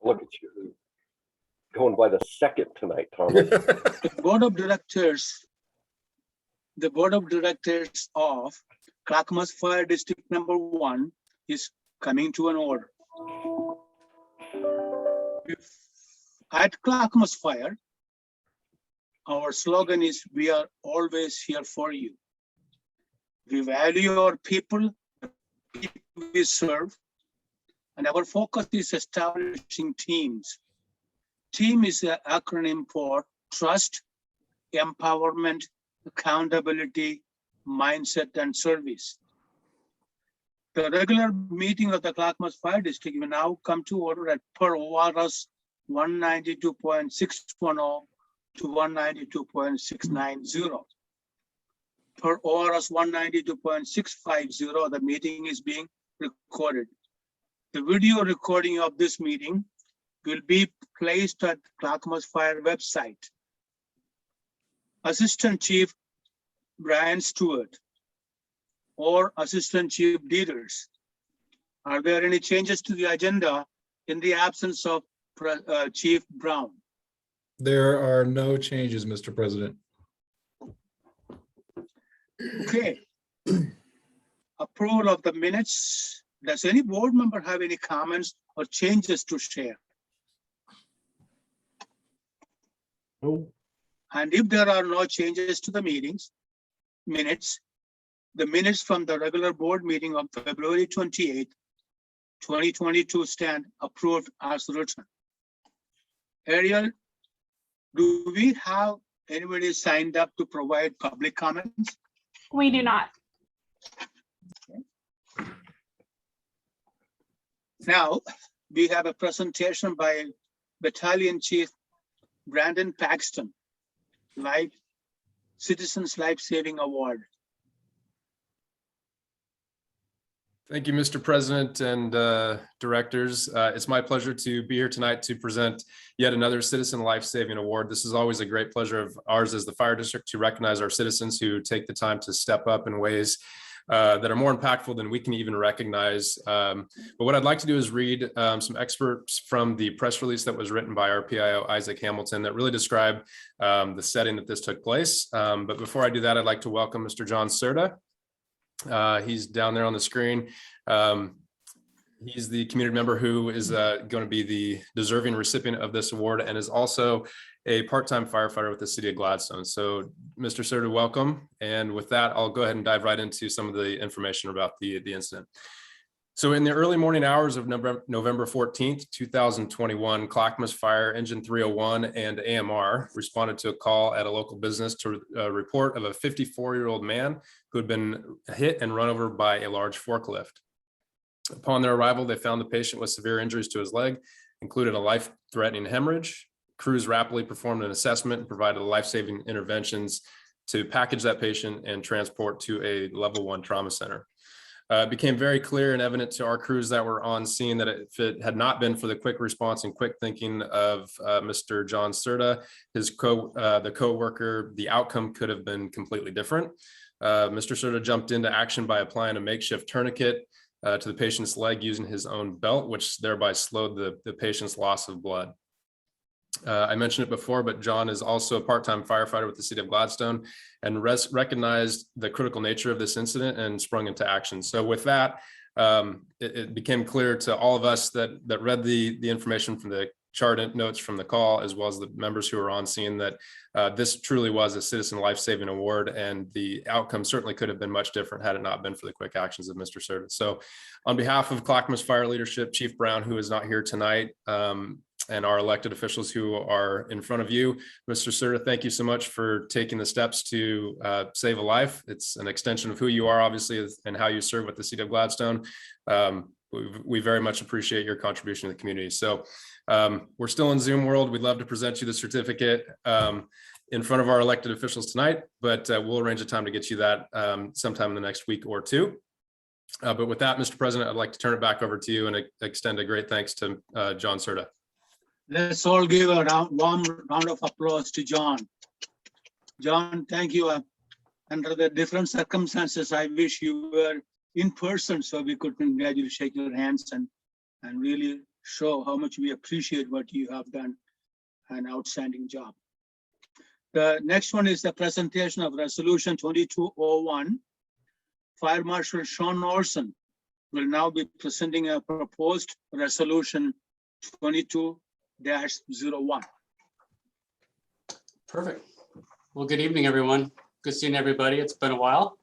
Look at you, going by the second tonight, Thomas. The board of directors of Clackamas Fire District Number 1 is coming to an order. At Clackamas Fire, our slogan is, "We are always here for you." We value our people, the people we serve, and our focus is establishing teams. Team is an acronym for trust, empowerment, accountability, mindset, and service. The regular meeting of the Clackamas Fire District will now come to order at per ORS 192.610 to 192.690. Per ORS 192.650, the meeting is being recorded. The video recording of this meeting will be placed at Clackamas Fire website. Assistant Chief Brian Stewart or Assistant Chief Dieters, are there any changes to the agenda in the absence of Chief Brown? There are no changes, Mr. President. Okay. Approval of the minutes. Does any board member have any comments or changes to share? No. And if there are no changes to the minutes, the minutes from the regular board meeting of February 28, 2022 stand approved as written. Ariel, do we have anybody signed up to provide public comments? We do not. Now, we have a presentation by Battalion Chief Brandon Paxton, Citizens Life Saving Award. Thank you, Mr. President and directors. It's my pleasure to be here tonight to present yet another Citizen Life Saving Award. This is always a great pleasure of ours as the fire district to recognize our citizens who take the time to step up in ways that are more impactful than we can even recognize. But what I'd like to do is read some excerpts from the press release that was written by our PIO, Isaac Hamilton, that really describe the setting that this took place. But before I do that, I'd like to welcome Mr. John Serta. He's down there on the screen. He's the community member who is going to be the deserving recipient of this award and is also a part-time firefighter with the city of Gladstone. So Mr. Serta, welcome. And with that, I'll go ahead and dive right into some of the information about the incident. So in the early morning hours of November 14th, 2021, Clackamas Fire Engine 301 and AMR responded to a call at a local business to report of a 54-year-old man who had been hit and run over by a large forklift. Upon their arrival, they found the patient with severe injuries to his leg, included a life-threatening hemorrhage. Crews rapidly performed an assessment and provided life-saving interventions to package that patient and transport to a level 1 trauma center. It became very clear and evident to our crews that were on scene that if it had not been for the quick response and quick thinking of Mr. John Serta, his the co-worker, the outcome could have been completely different. Mr. Serta jumped into action by applying a makeshift tourniquet to the patient's leg using his own belt, which thereby slowed the patient's loss of blood. I mentioned it before, but John is also a part-time firefighter with the city of Gladstone and recognized the critical nature of this incident and sprung into action. So with that, it became clear to all of us that read the information from the chart notes from the call, as well as the members who were on scene, that this truly was a Citizen Life-Saving Award, and the outcome certainly could have been much different had it not been for the quick actions of Mr. Serta. So on behalf of Clackamas Fire leadership, Chief Brown, who is not here tonight, and our elected officials who are in front of you, Mr. Serta, thank you so much for taking the steps to save a life. It's an extension of who you are, obviously, and how you serve with the city of Gladstone. We very much appreciate your contribution to the community. So we're still in Zoom world. We'd love to present you the certificate in front of our elected officials tonight, but we'll arrange a time to get you that sometime in the next week or two. But with that, Mr. President, I'd like to turn it back over to you and extend a great thanks to John Serta. Let's all give a warm round of applause to John. John, thank you. Under the different circumstances, I wish you were in person so we could congratulate, shake your hands, and really show how much we appreciate what you have done. An outstanding job. The next one is the presentation of Resolution 2201. Fire Marshal Sean Orson will now be presenting a proposed Resolution 22-01. Perfect. Well, good evening, everyone. Good seeing everybody. It's been a while.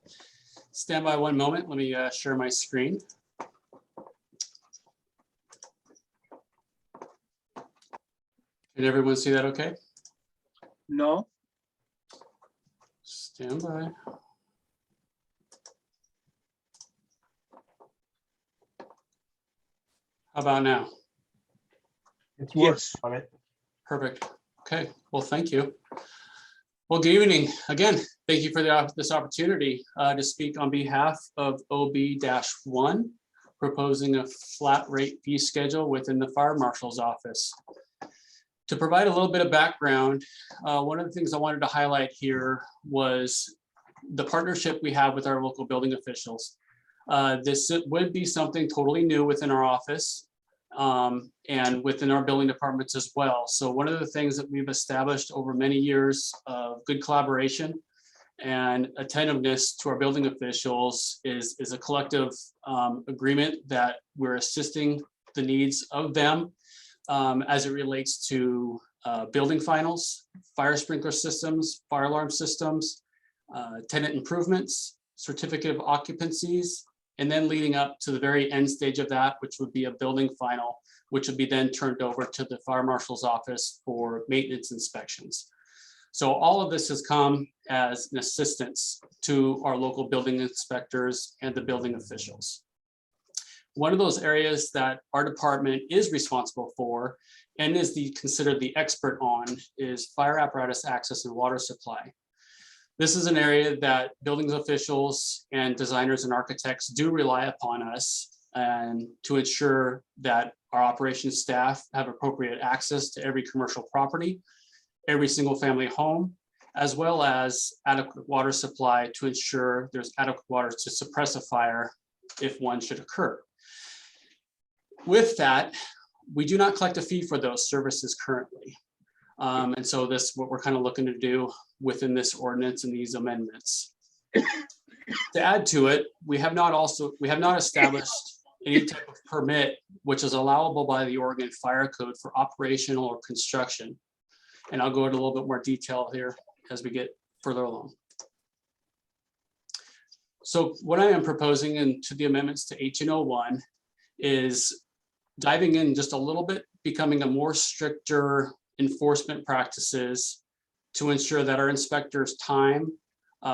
Stand by one moment. Let me share my screen. Can everyone see that okay? No, Stand by. How about now? It's yes, on it. Perfect. Okay, well, thank you. Well, good evening. Again, thank you for this opportunity to speak on behalf of OB-1, proposing a flat rate fee schedule within the Fire Marshal's office. To provide a little bit of background, one of the things I wanted to highlight here was the partnership we have with our local building officials. This would be something totally new within our office and within our building departments as well. So one of the things that we've established over many years of good collaboration and attentiveness to our building officials is a collective agreement that we're assisting the needs of them as it relates to building finals, fire sprinkler systems, fire alarm systems, tenant improvements, certificate of occupancies, and then leading up to the very end stage of that, which would be a building final, which would be then turned over to the Fire Marshal's office for maintenance inspections. So all of this has come as an assistance to our local building inspectors and the building officials. One of those areas that our department is responsible for and is considered the expert on is fire apparatus access and water supply. This is an area that building officials and designers and architects do rely upon us and to ensure that our operations staff have appropriate access to every commercial property, every single family home, as well as adequate water supply to ensure there's adequate water to suppress a fire if one should occur. With that, we do not collect a fee for those services currently. And so this is what we're kind of looking to do within this ordinance and these amendments. To add to it, we have not established any type of permit which is allowable by the Oregon Fire Code for operational or construction. And I'll go into a little bit more detail here as we get further along. So what I am proposing into the amendments to 1801 is diving in just a little bit, becoming a more stricter enforcement practices to ensure that our inspectors' time,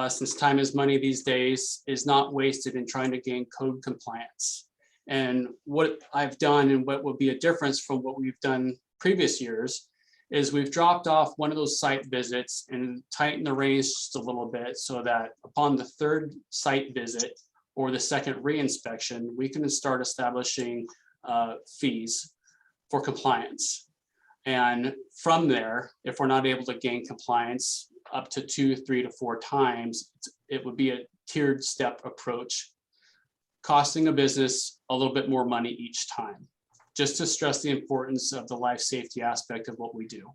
since time is money these days, is not wasted in trying to gain code compliance. And what I've done and what will be a difference from what we've done previous years is we've dropped off one of those site visits and tightened the reins just a little bit so that upon the third site visit or the second re-inspection, we can start establishing fees for compliance. And from there, if we're not able to gain compliance up to 2, 3 to 4 times, it would be a tiered step approach, costing a business a little bit more money each time, just to stress the importance of the life safety aspect of what we do.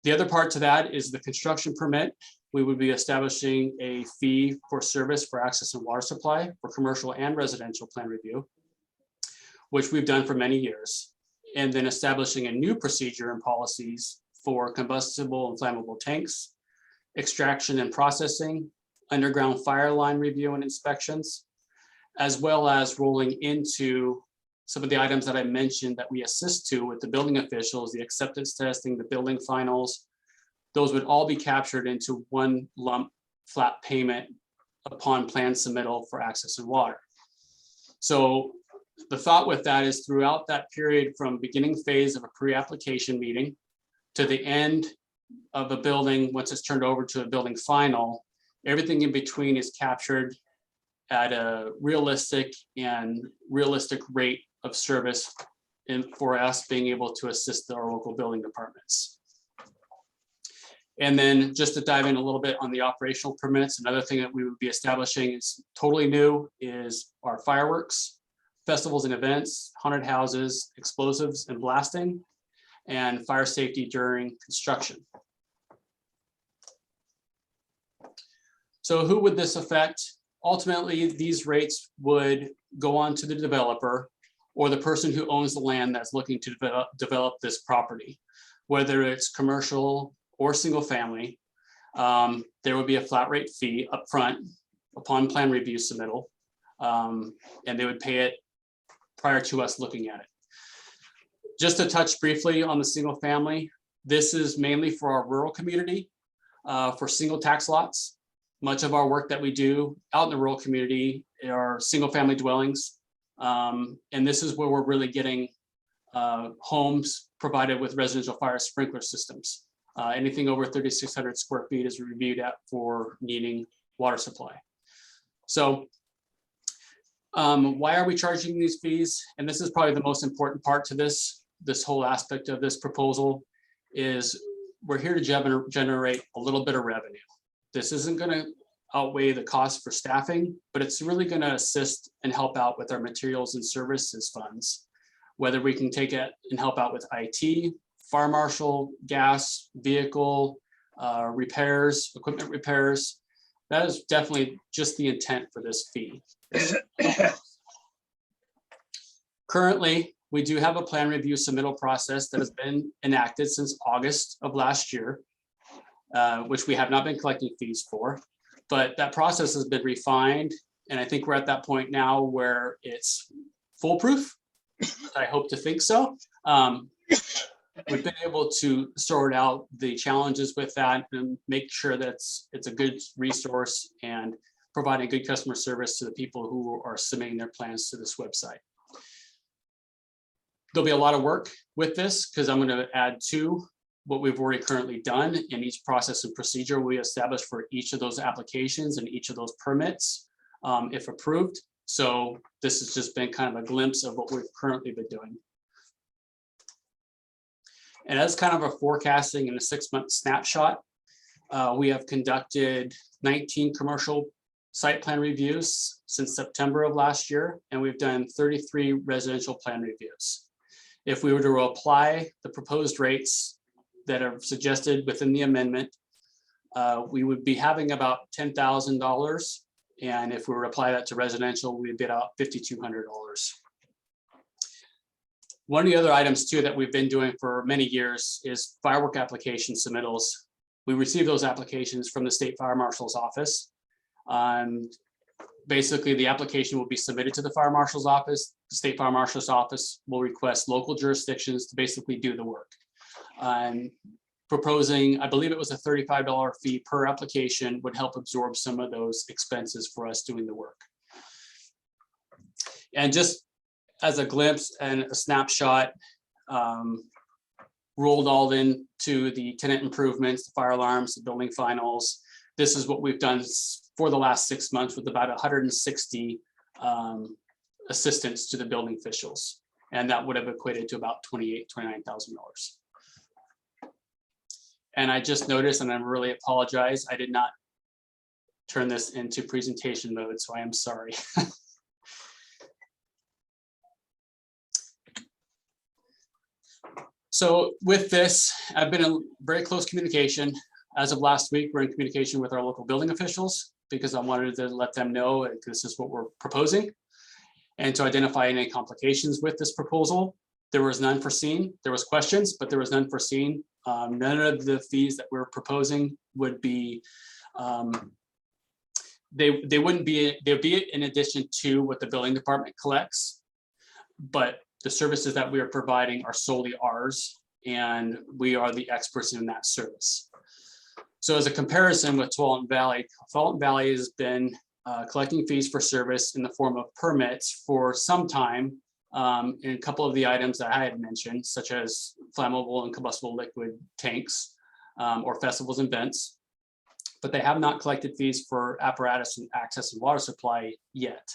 The other part to that is the construction permit. We would be establishing a fee for service for access and water supply for commercial and residential plan review, which we've done for many years, and then establishing a new procedure and policies for combustible and flammable tanks, extraction and processing, underground fire line review and inspections, as well as rolling into some of the items that I mentioned that we assist to with the building officials, the acceptance testing, the building finals. Those would all be captured into one lump flat payment upon plan submittal for access and water. So the thought with that is throughout that period from beginning phase of a pre-application meeting to the end of a building, once it's turned over to a building final, everything in between is captured at a realistic rate of service for us being able to assist our local building departments. And then just to dive in a little bit on the operational permits, another thing that we would be establishing is totally new is our fireworks, festivals and events, haunted houses, explosives and blasting, and fire safety during construction. So who would this affect? Ultimately, these rates would go on to the developer or the person who owns the land that's looking to develop this property, whether it's commercial or single family. There would be a flat rate fee upfront upon plan review submittal, and they would pay it prior to us looking at it. Just to touch briefly on the single family, this is mainly for our rural community, for single tax lots. Much of our work that we do out in the rural community are single family dwellings. And this is where we're really getting homes provided with residential fire sprinkler systems. Anything over 3,600 square feet is reviewed at for needing water supply. So why are we charging these fees? And this is probably the most important part to this whole aspect of this proposal is we're here to generate a little bit of revenue. This isn't going to outweigh the cost for staffing, but it's really going to assist and help out with our materials and services funds, whether we can take it and help out with IT, fire marshal, gas, vehicle repairs, equipment repairs. That is definitely just the intent for this fee. Currently, we do have a plan review submittal process that has been enacted since August of last year, which we have not been collecting fees for, but that process has been refined. And I think we're at that point now where it's foolproof. I hope to think so. We've been able to sort out the challenges with that and make sure that it's a good resource and providing good customer service to the people who are submitting their plans to this website. There'll be a lot of work with this because I'm going to add to what we've already currently done in each process and procedure we established for each of those applications and each of those permits, if approved. So this has just been kind of a glimpse of what we've currently been doing. And as kind of a forecasting in a 6-month snapshot, we have conducted 19 commercial site plan reviews since September of last year, and we've done 33 residential plan reviews. If we were to apply the proposed rates that are suggested within the amendment, we would be having about $10,000. And if we were to apply that to residential, we'd be about $5,200. One of the other items too that we've been doing for many years is firework application submittals. We receive those applications from the State Fire Marshal's office. Basically, the application will be submitted to the Fire Marshal's office. The State Fire Marshal's office will request local jurisdictions to basically do the work. Proposing, I believe it was a $35 fee per application would help absorb some of those expenses for us doing the work. And just as a glimpse and a snapshot, rolled all into the tenant improvements, the fire alarms, the building finals. This is what we've done for the last 6 months with about 160 assistants to the building officials. And that would have equated to about $29,000. And I just noticed, and I really apologize, I did not turn this into presentation mode, so I am sorry. So with this, I've been in very close communication. As of last week, we're in communication with our local building officials because I wanted to let them know this is what we're proposing and to identify any complications with this proposal. There was none foreseen. There was questions, but there was none foreseen. None of the fees that we're proposing would be, they wouldn't be, they'd be in addition to what the building department collects, but the services that we are providing are solely ours, and we are the experts in that service. So as a comparison with Tualatin Valley has been collecting fees for service in the form of permits for some time in a couple of the items that I had mentioned, such as flammable and combustible liquid tanks or festivals and events, but they have not collected fees for apparatus and access and water supply yet.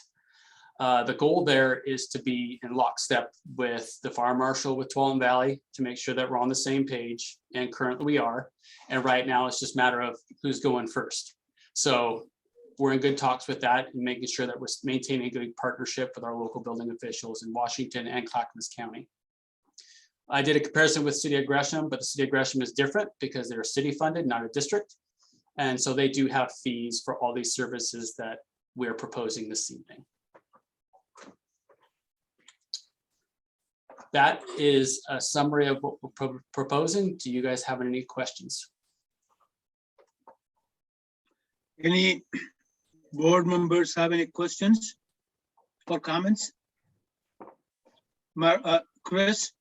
The goal there is to be in lockstep with the fire marshal with Tualatin Valley to make sure that we're on the same page, and currently we are. And right now it's just a matter of who's going first. So we're in good talks with that and making sure that we're maintaining a good partnership with our local building officials in Washington and Clackamas County. I did a comparison with City of Gresham, but the City of Gresham is different because they're city funded, not a district. And so they do have fees for all these services that we're proposing this evening. That is a summary of what we're proposing. Do you guys have any questions? Any board members have any questions or comments? Chris?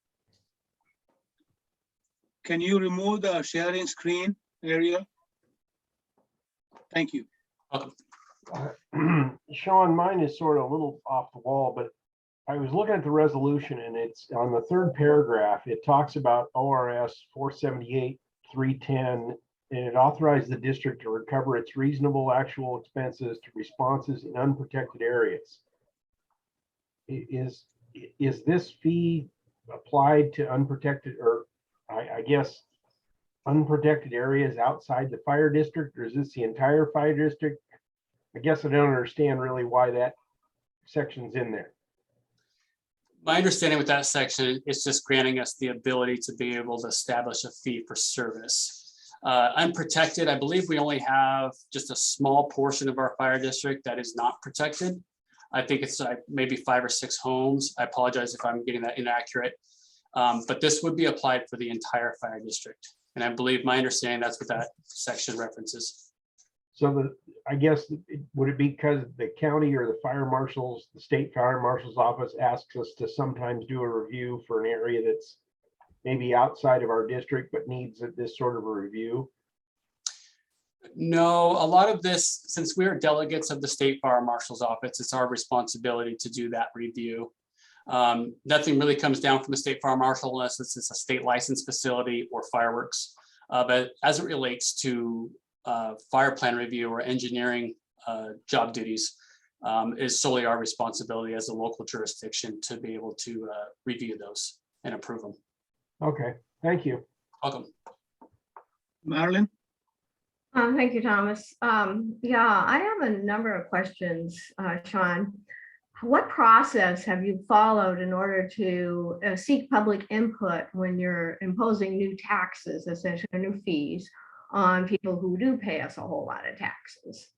Can you remove the sharing screen area? Thank you. Welcome. Sean, mine is sort of a little off the wall, but I was looking at the resolution and it's on the third paragraph. It talks about ORS 478-310, and it authorized the district to recover its reasonable actual expenses to responses in unprotected areas. Is this fee applied to unprotected, or I guess unprotected areas outside the fire district, or is this the entire fire district? I guess I don't understand really why that section's in there. My understanding with that section is just granting us the ability to be able to establish a fee for service. Unprotected, I believe we only have just a small portion of our fire district that is not protected. I think it's maybe 5 or 6 homes. I apologize if I'm getting that inaccurate. But this would be applied for the entire fire district. And I believe my understanding that's what that section references. So I guess, would it be because the county or the fire marshals, the state fire marshal's office asks us to sometimes do a review for an area that's maybe outside of our district, but needs this sort of a review? No, a lot of this, since we are delegates of the state fire marshal's office, it's our responsibility to do that review. Nothing really comes down from the state fire marshal unless it's a state licensed facility or fireworks. But as it relates to fire plan review or engineering job duties, is solely our responsibility as a local jurisdiction to be able to review those and approve them. Okay, thank you. Welcome. Marilyn? Thank you, Thomas. Yeah, I have a number of questions, Sean. What process have you followed in order to seek public input when you're imposing new taxes, essentially new fees on people who do pay us a whole lot of taxes?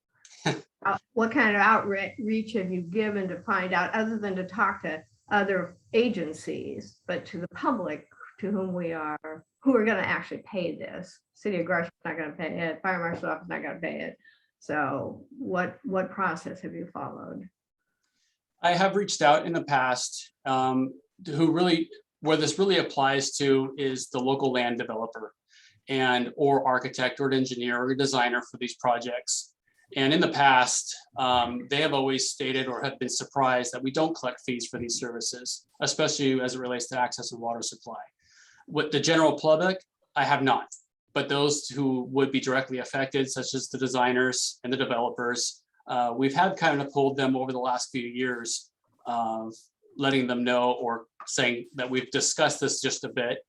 What kind of outreach have you given to find out, other than to talk to other agencies, but to the public to whom we are, who are going to actually pay this? City of Gresham is not going to pay it. Fire Marshal's office is not going to pay it. So what process have you followed? I have reached out in the past, where this really applies to is the local land developer and or architect or engineer or designer for these projects. And in the past, they have always stated or have been surprised that we don't collect fees for these services, especially as it relates to access and water supply. With the general public, I have not, but those who would be directly affected, such as the designers and the developers, we've had kind of pulled them over the last few years, letting them know or saying that we've discussed this just a bit.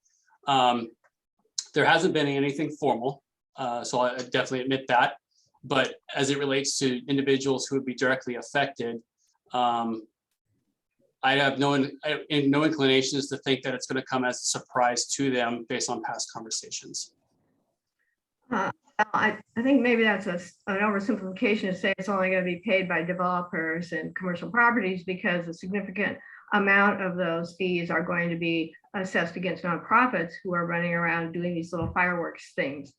There hasn't been anything formal, so I definitely admit that. But as it relates to individuals who would be directly affected, I have no inclinations to think that it's going to come as a surprise to them based on past conversations. I think maybe that's an oversimplification to say it's only going to be paid by developers and commercial properties, because a significant amount of those fees are going to be assessed against nonprofits who are running around doing these little fireworks things.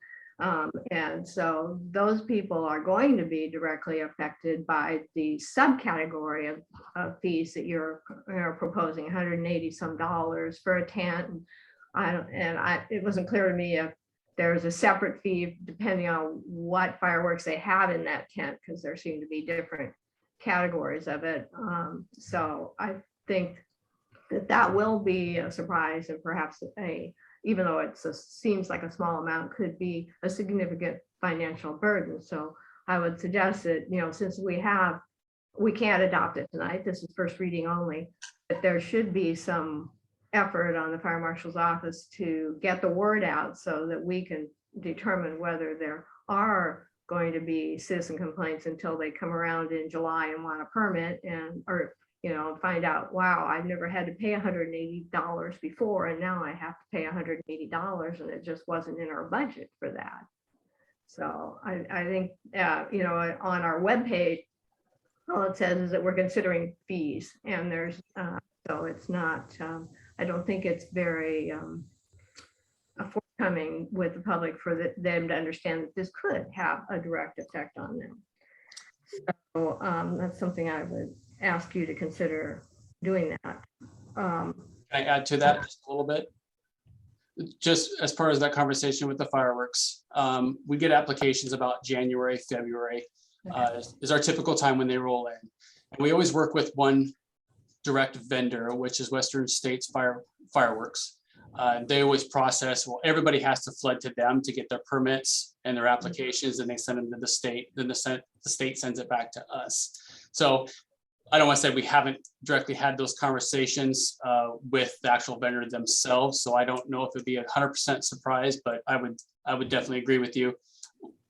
And so those people are going to be directly affected by the subcategory of fees that you're proposing, $180 some for a tent. It wasn't clear to me if there's a separate fee depending on what fireworks they have in that tent, because there seem to be different categories of it. So I think that will be a surprise, and perhaps even though it seems like a small amount, could be a significant financial burden. So I would suggest that, since we can't adopt it tonight, this is first reading only, that there should be some effort on the fire marshal's office to get the word out so that we can determine whether there are going to be citizen complaints until they come around in July and want a permit and, or, find out, wow, I've never had to pay $180 before, and now I have to pay $180, and it just wasn't in our budget for that. So I think, on our webpage, all it says is that we're considering fees, and there's, so it's not, I don't think it's very forthcoming with the public for them to understand that this could have a direct effect on them. So that's something I would ask you to consider doing that. Can I add to that just a little bit? Just as part of that conversation with the fireworks, we get applications about January, February, is our typical time when they roll in. And we always work with one direct vendor, which is Western States Fireworks. They always process, well, everybody has to flood to them to get their permits and their applications, and they send them to the state, then the state sends it back to us. So I don't want to say we haven't directly had those conversations with the actual vendor themselves. So I don't know if it'd be 100% surprise, but I would definitely agree with you.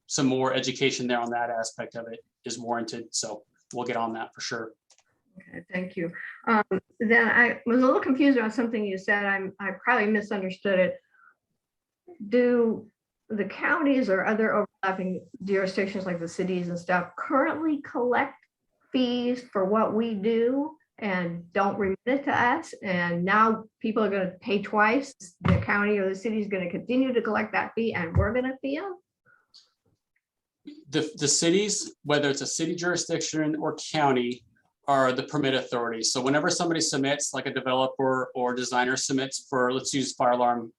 Some more education there on that aspect of it is warranted. So we'll get on that for sure. Okay, thank you. Then I was a little confused about something you said. I probably misunderstood it. Do the counties or other overlapping jurisdictions like the cities and stuff currently collect fees for what we do and don't remit it to us? And now people are going to pay twice. The county or the city is going to continue to collect that fee, and we're going to fee them? The cities, whether it's a city jurisdiction or county, are the permit authorities. So whenever somebody submits, like a developer or designer submits for, let's use fire alarm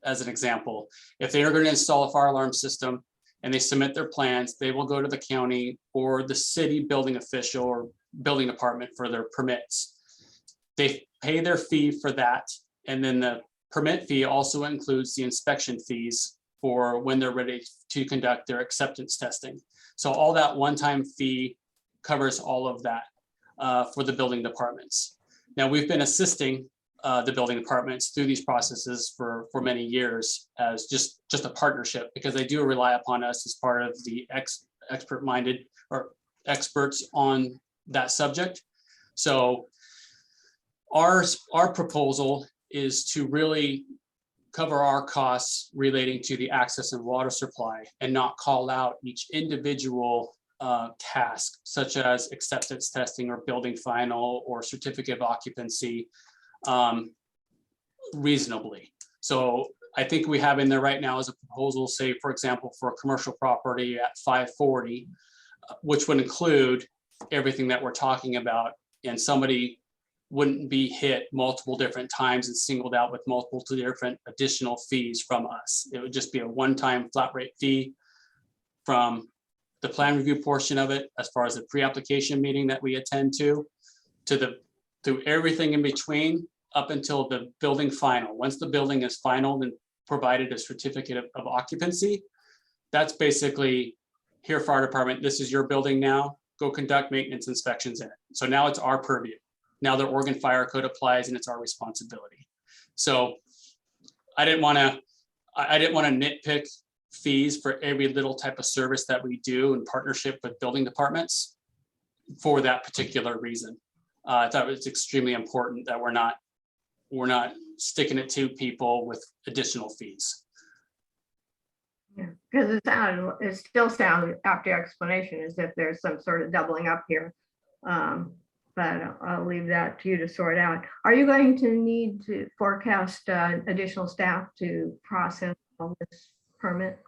as an example. If they are going to install a fire alarm system and they submit their plans, they will go to the county or the city building official or building department for their permits. They pay their fee for that. And then the permit fee also includes the inspection fees for when they're ready to conduct their acceptance testing. So all that one-time fee covers all of that for the building departments. Now, we've been assisting the building departments through these processes for many years as just a partnership, because they do rely upon us as part of the expert-minded or experts on that subject. So our proposal is to really cover our costs relating to the access and water supply and not call out each individual task, such as acceptance testing or building final or certificate of occupancy reasonably. So I think we have in there right now as a proposal, say, for example, for a commercial property at 540, which would include everything that we're talking about, and somebody wouldn't be hit multiple different times and singled out with multiple different additional fees from us. It would just be a one-time flat rate fee from the plan review portion of it, as far as the pre-application meeting that we attend to everything in between up until the building final. Once the building is final and provided a certificate of occupancy, that's basically, here, fire department, this is your building now, go conduct maintenance inspections in it. So now it's our purview. Now the Oregon Fire Code applies and it's our responsibility. So I didn't want to nitpick fees for every little type of service that we do in partnership with building departments for that particular reason. I thought it was extremely important that we're not sticking it to people with additional fees. Yeah, because it still sounds, after your explanation, as if there's some sort of doubling up here. But I'll leave that to you to sort out. Are you going to need to forecast additional staff to process all this permit?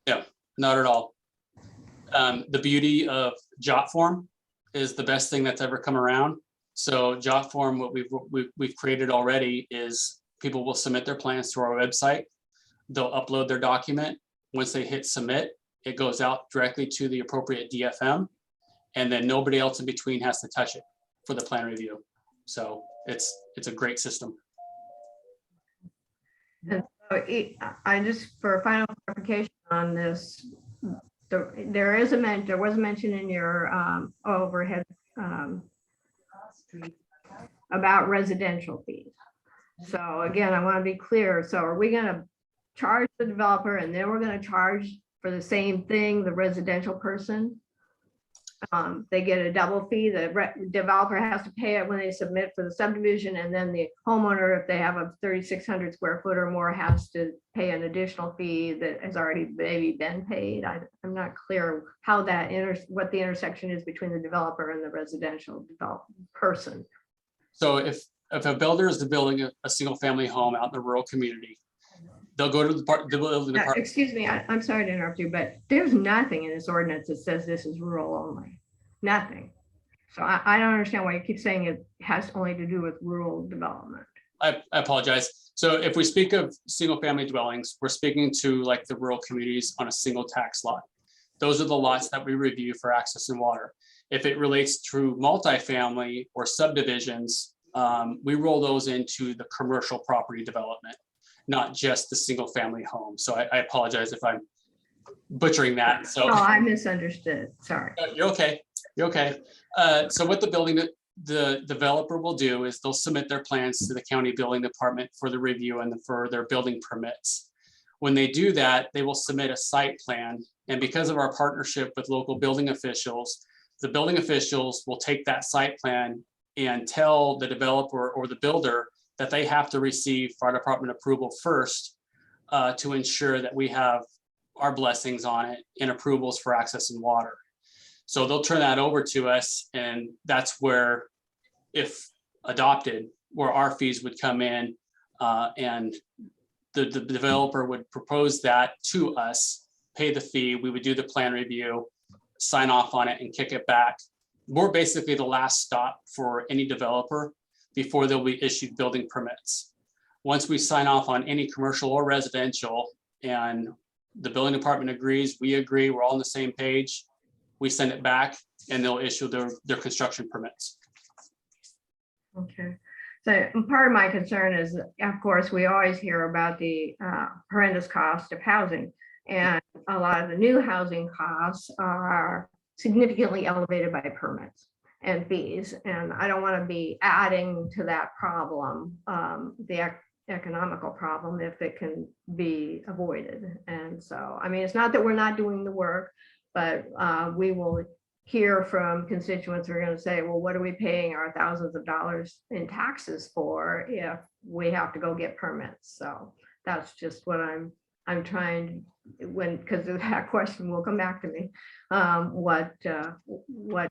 Yeah, not at all. The beauty of jot form is the best thing that's ever come around. So jot form, what we've created already is people will submit their plans to our website. They'll upload their document. Once they hit submit, it goes out directly to the appropriate DFM, and then nobody else in between has to touch it for the plan review. So it's a great system. And so I just, for final clarification on this, there was a mention in your overhead about residential fees. So again, I want to be clear. So are we going to charge the developer and then we're going to charge for the same thing, the residential person? They get a double fee. The developer has to pay it when they submit for the subdivision, and then the homeowner, if they have a 3,600 square foot or more, has to pay an additional fee that has already maybe been paid. I'm not clear how that what the intersection is between the developer and the residential person. So if a builder is building a single family home out in the rural community, they'll go to the building Now, department. excuse me, I'm sorry to interrupt you, but there's nothing in this ordinance that says this is rural only. Nothing. So I don't understand why you keep saying it has only to do with rural development. I apologize. So if we speak of single family dwellings, we're speaking to like the rural communities on a single tax lot. Those are the lots that we review for access and water. If it relates to multifamily or subdivisions, we roll those into the commercial property development, not just the single family home. So I apologize if I'm butchering that. So Oh, I misunderstood. Sorry. you're okay. You're okay. So what the developer will do is they'll submit their plans to the county building department for the review and for their building permits. When they do that, they will submit a site plan. And because of our partnership with local building officials, the building officials will take that site plan and tell the developer or the builder that they have to receive fire department approval first to ensure that we have our blessings on it and approvals for access and water. So they'll turn that over to us, and that's where, if adopted, where our fees would come in, and the developer would propose that to us, pay the fee, we would do the plan review, sign off on it and kick it back. We're basically the last stop for any developer before they'll be issued building permits. Once we sign off on any commercial or residential and the building department agrees, we agree, we're all on the same page, we send it back and they'll issue their construction permits. Okay. So part of my concern is, of course, we always hear about the horrendous cost of housing. And a lot of the new housing costs are significantly elevated by permits and fees. And I don't want to be adding to that problem, the economical problem, if it can be avoided. And so, I mean, it's not that we're not doing the work, but we will hear from constituents who are going to say, well, what are we paying our thousands of dollars in taxes for if we have to go get permits? So that's just what I'm trying, because that question will come back to me, what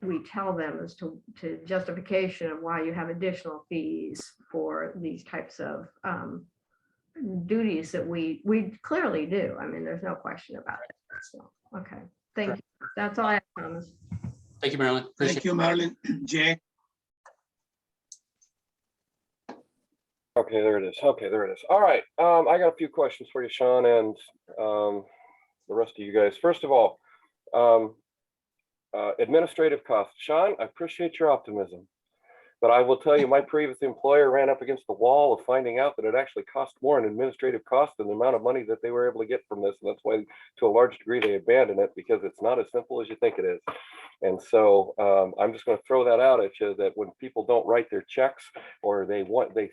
we tell them as to justification of why you have additional fees for these types of duties that we clearly do. I mean, there's no question about it. So, okay, thank you. That's all I have, Thomas. Thank you, Marilyn. Appreciate Thank you, Marilyn. Jay? Okay, there it is. Okay, there it is. All right. I got a few questions for you, Sean, and the rest of you guys. First of all, administrative costs. Sean, I appreciate your optimism, but I will tell you, my previous employer ran up against the wall of finding out that it actually cost more in administrative costs than the amount of money that they were able to get from this. And that's why, to a large degree, they abandoned it, because it's not as simple as you think it is. And so I'm just going to throw that out at you, that when people don't write their checks, or they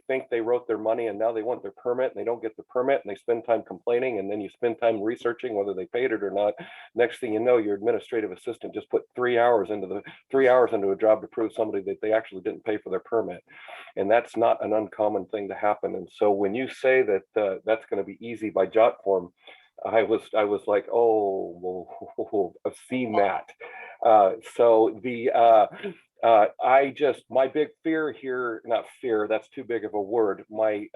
think they wrote their money and now they want their permit and they don't get the permit, and they spend time complaining, and then you spend time researching whether they paid it or not. Next thing you know, your administrative assistant just put 3 hours into a job to prove somebody that they actually didn't pay for their permit. And that's not an uncommon thing to happen. And so when you say that that's going to be easy by jot form, I was like, oh, I've seen that. My big fear here, not fear, that's too big of a word. My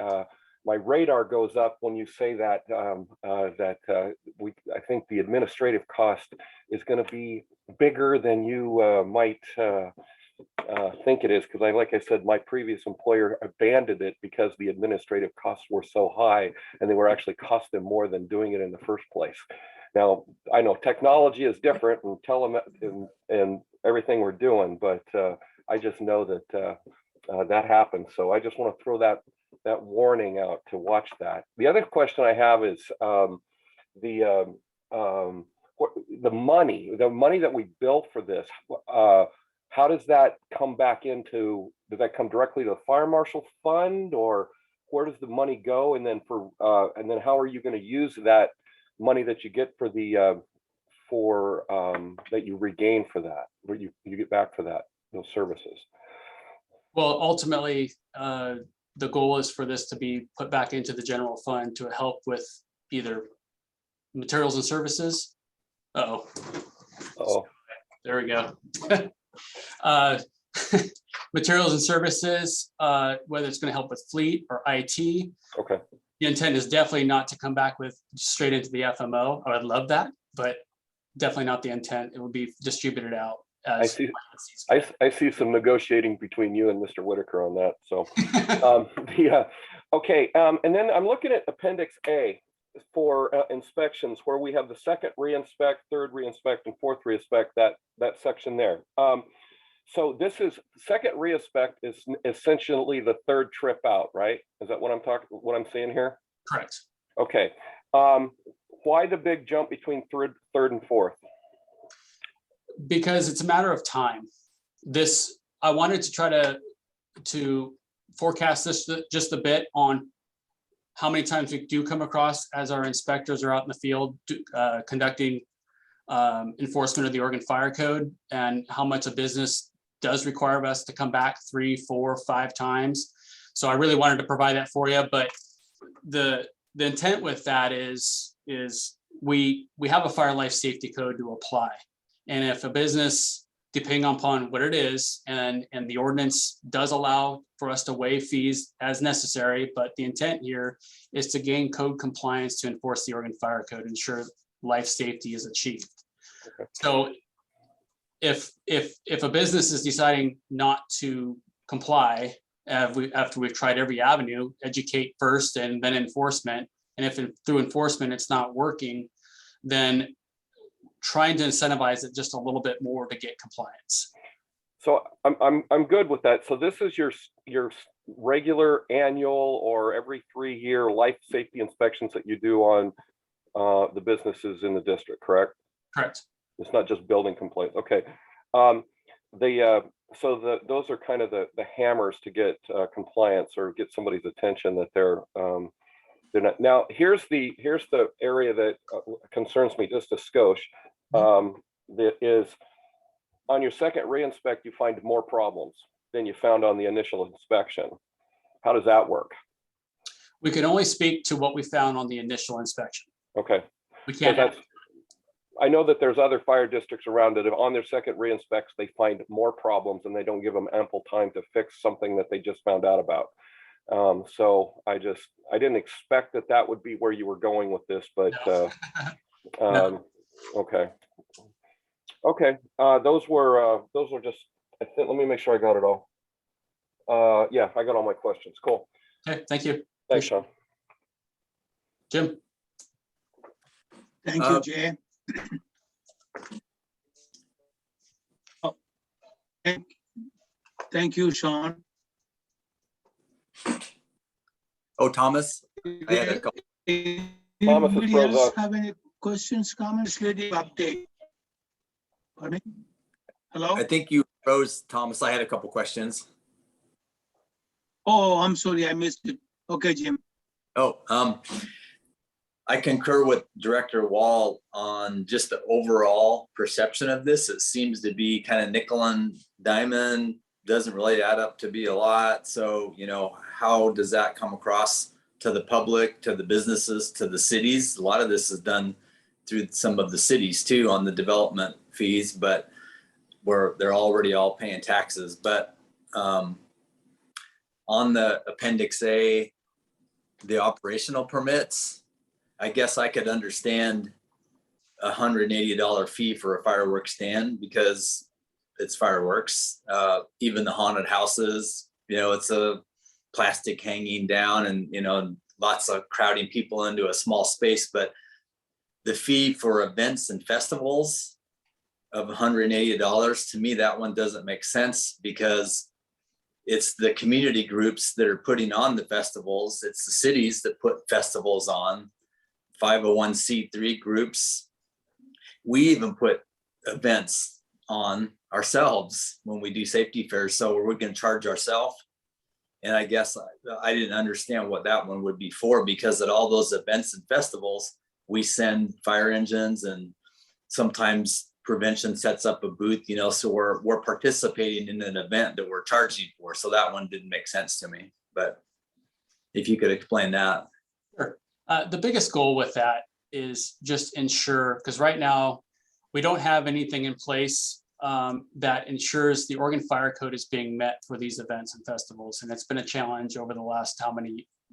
radar goes up when you say that, I think the administrative cost is going to be bigger than you might think it is, because like I said, my previous employer abandoned it because the administrative costs were so high, and they were actually cost them more than doing it in the first place. Now, I know technology is different and and everything we're doing, but I just know that that happens. So I just want to throw that warning out to watch that. The other question I have is the money that we built for this. How does that come back into? Does that come directly to the fire marshal fund, or where does the money go? And then how are you going to use that money that you get for the for, that you regain for that, where you get back for that, those services? Well, ultimately, the goal is for this to be put back into the general fund to help with either materials and services. Uh-oh, Oh, there we go. Materials and services, whether it's going to help with fleet or IT. okay. The intent is definitely not to come back with straight into the FMO. I would love that, but definitely not the intent. It would be distributed out I as. see. I see some negotiating between you and Mr. Whitaker on that. So, okay. And then I'm looking at Appendix A for inspections, where we have the second re-inspect, third re-inspect, and fourth re-inspect, that section there. So this is second re-inspect is essentially the third trip out, right? Is that what I'm seeing here? Correct. Okay. Why the big jump between third and fourth? Because it's a matter of time. I wanted to try to forecast this just a bit on how many times we do come across as our inspectors are out in the field conducting enforcement of the Oregon Fire Code, and how much a business does require us to come back 3, 4, 5 times. So I really wanted to provide that for you, but the intent with that is we have a fire life safety code to apply. And if a business, depending upon what it is, and the ordinance does allow for us to waive fees as necessary, but the intent here is to gain code compliance to enforce the Oregon Fire Code, ensure life safety is achieved. Okay. So if a business is deciding not to comply, after we've tried every avenue, educate first and then enforcement, and if through enforcement it's not working, then trying to incentivize it just a little bit more to get compliance. So I'm good with that. So this is your regular annual or every 3-year life safety inspections that you do on the businesses in the district, correct? Correct. It's not just building complaints. Okay. Those are kind of the hammers to get compliance or get somebody's attention that they're not. Now here's the area that concerns me just a skosh. That is, on your second re-inspect, you find more problems than you found on the initial inspection. How does that work? We can only speak to what we found on the initial inspection. Okay. We can't. I know that there's other fire districts around that on their second re-inspects, they find more problems and they don't give them ample time to fix something that they just found out about. So I didn't expect that would be where you were going with this, but No. Okay. Okay. Those were just, I think, let me make sure I got it all. Yeah, I got all my questions. Cool. Okay, thank you. Thanks, Sean. Jim. Thank you, Jay. Oh, thank you, Sean. Oh, Thomas, I had a couple. Thomas is Anybody frozen else up. have any questions, comments, lady update? Pardon me? Hello? I think you froze, Thomas. I had a couple questions. Oh, I'm sorry, I missed it. Okay, Jim. Oh, I concur with Director Wall on just the overall perception of this. It seems to be kind of nickel and diamond, doesn't really add up to be a lot. So, how does that come across to the public, to the businesses, to the cities? A lot of this is done through some of the cities too on the development fees, but where they're already all paying taxes. But on the Appendix A, the operational permits, I guess I could understand $180 fee for a fireworks stand because it's fireworks. Even the haunted houses, it's a plastic hanging down and, lots of crowding people into a small space. But the fee for events and festivals of $180, to me, that one doesn't make sense because it's the community groups that are putting on the festivals. It's the cities that put festivals on. 501c3 groups. We even put events on ourselves when we do safety fairs. So we're going to charge ourselves. And I guess I didn't understand what that one would be for, because at all those events and festivals, we send fire engines and sometimes prevention sets up a booth, you know, so we're participating in an event that we're charging for. So that one didn't make sense to me, but if you could explain that. Sure. The biggest goal with that is just ensure, because right now we don't have anything in place that ensures the Oregon Fire Code is being met for these events and festivals. And it's been a challenge over the last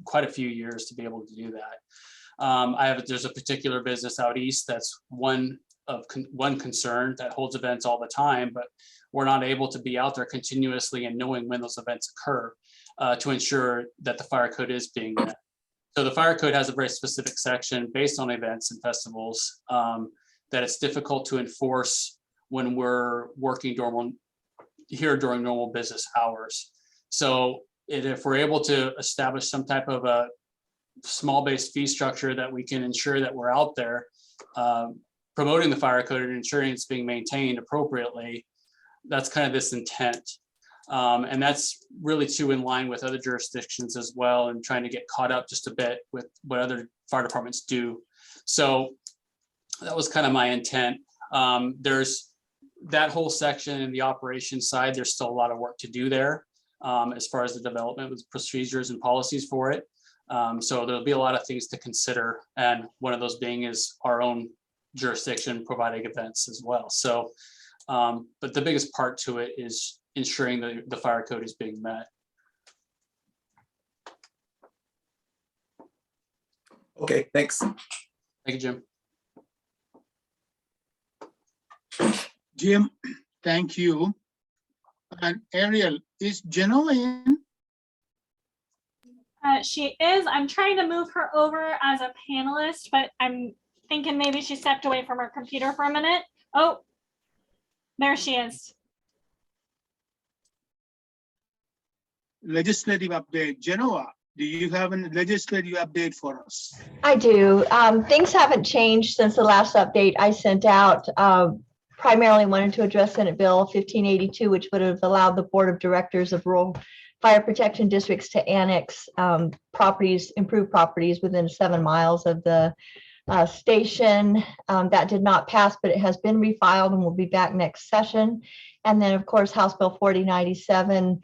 quite a few years to be able to do that. There's a particular business out east that's one concern that holds events all the time, but we're not able to be out there continuously and knowing when those events occur to ensure that the fire code is being met. So the fire code has a very specific section based on events and festivals that it's difficult to enforce when we're working during normal business hours. So if we're able to establish some type of a small based fee structure that we can ensure that we're out there promoting the fire code and ensuring it's being maintained appropriately, that's kind of this intent. And that's really too in line with other jurisdictions as well, and trying to get caught up just a bit with what other fire departments do. So that was kind of my intent. There's that whole section in the operations side, there's still a lot of work to do there as far as the development with procedures and policies for it. So there'll be a lot of things to consider. And one of those being is our own jurisdiction providing events as well. So, but the biggest part to it is ensuring that the fire code is being met. Okay, thanks. Thank you, Jim. Jim, thank you. And Ariel, is Genoa in? She is. I'm trying to move her over as a panelist, but I'm thinking maybe she stepped away from her computer for a minute. Oh, there she is. Legislative update. Genoa, do you have a legislative update for us? I do. Things haven't changed since the last update I sent out. Primarily wanted to address Senate Bill 1582, which would have allowed the Board of Directors of Rural Fire Protection Districts to annex properties, improved properties within 7 miles of the station. That did not pass, but it has been refiled and will be back next session. And then, of course, House Bill 4097,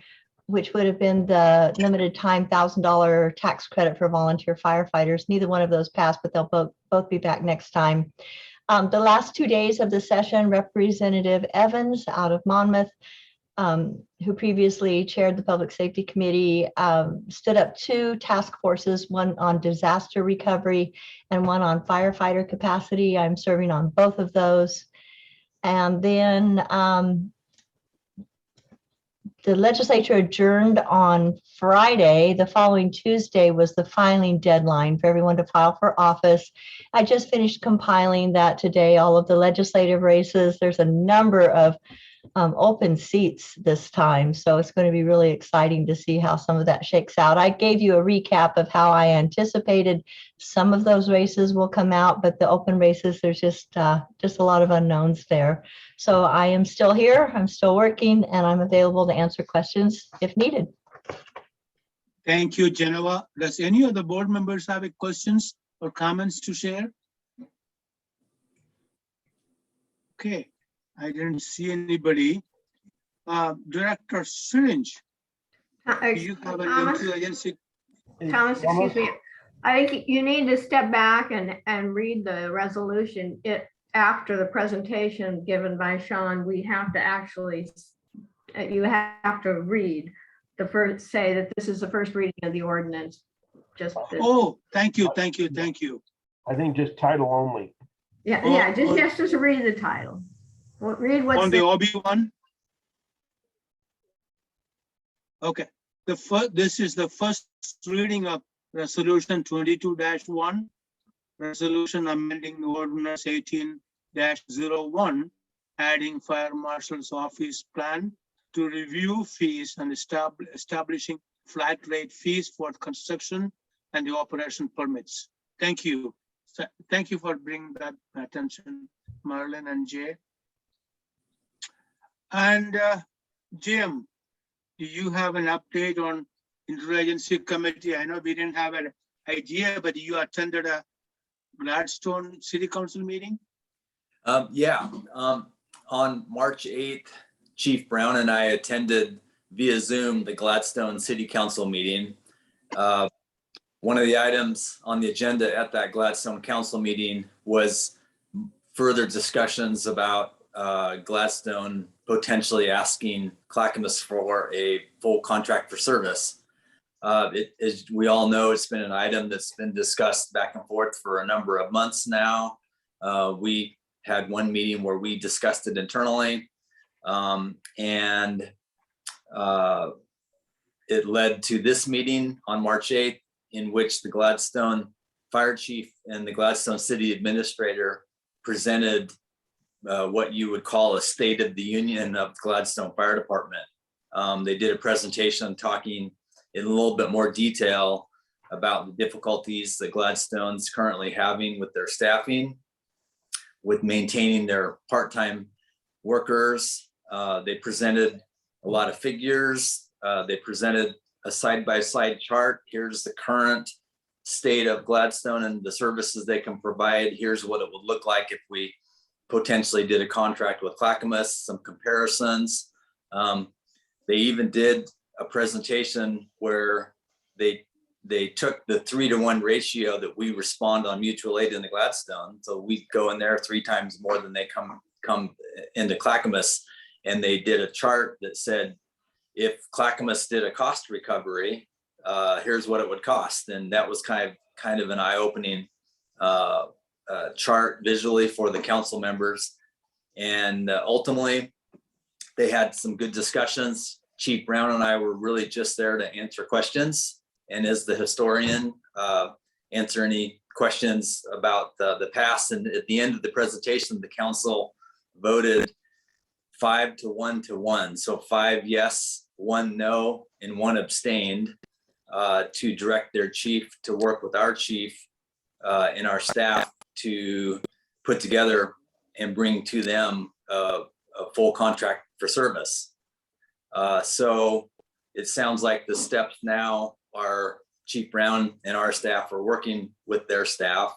which would have been the limited time $1,000 tax credit for volunteer firefighters. Neither one of those passed, but they'll both be back next time. The last 2 days of the session, Representative Evans out of Monmouth, who previously chaired the Public Safety Committee, stood up 2 task forces, one on disaster recovery and one on firefighter capacity. I'm serving on both of those. And then the legislature adjourned on Friday. The following Tuesday was the filing deadline for everyone to file for office. I just finished compiling that today, all of the legislative races. There's a number of open seats this time, so it's going to be really exciting to see how some of that shakes out. I gave you a recap of how I anticipated some of those races will come out, but the open races, there's just a lot of unknowns there. So I am still here, I'm still working, and I'm available to answer questions if needed. Thank you, Genoa. Does any of the board members have any questions or comments to share? Okay, I didn't see anybody. Director Syringe, do you have an interagency? Thomas, excuse me. I think you need to step back and read the resolution. After the presentation given by Sean, we have to actually, you have to read the first, say that this is the first reading of the ordinance. Just this. Oh, thank you, thank you, thank you. I think just title only. Yeah, just read the title. Read what's on the OB one. Okay, this is the first reading of resolution 22-1, resolution amending ordinance 18-01, adding fire marshal's office plan to review fees and establishing flat rate fees for construction and the operation permits. Thank you. Thank you for bringing that attention, Marlon and Jay. And Jim, do you have an update on interagency committee? I know we didn't have an idea, but you attended a Gladstone City Council meeting? Yeah, on March 8th, Chief Brown and I attended via Zoom the Gladstone City Council meeting. One of the items on the agenda at that Gladstone Council meeting was further discussions about Gladstone potentially asking Clackamas for a full contract for service. As we all know, it's been an item that's been discussed back and forth for a number of months now. We had one meeting where we discussed it internally, and it led to this meeting on March 8th, in which the Gladstone Fire Chief and the Gladstone City Administrator presented what you would call a State of the Union of Gladstone Fire Department. They did a presentation talking in a little bit more detail about the difficulties that Gladstone's currently having with their staffing, with maintaining their part-time workers. They presented a lot of figures. They presented a side-by-side chart. Here's the current state of Gladstone and the services they can provide. Here's what it would look like if we potentially did a contract with Clackamas, some comparisons. They even did a presentation where they took the 3-to-1 ratio that we respond on mutual aid in the Gladstone. So we go in there 3 times more than they come into Clackamas. And they did a chart that said, if Clackamas did a cost recovery, here's what it would cost. And that was kind of an eye-opening chart visually for the council members. And ultimately, they had some good discussions. Chief Brown and I were really just there to answer questions. And as the historian, answer any questions about the past. And at the end of the presentation, the council voted 5-1-1. So 5 yes, 1 no, and 1 abstained to direct their chief to work with our chief and our staff to put together and bring to them a full contract for service. So it sounds like the steps now are Chief Brown and our staff are working with their staff.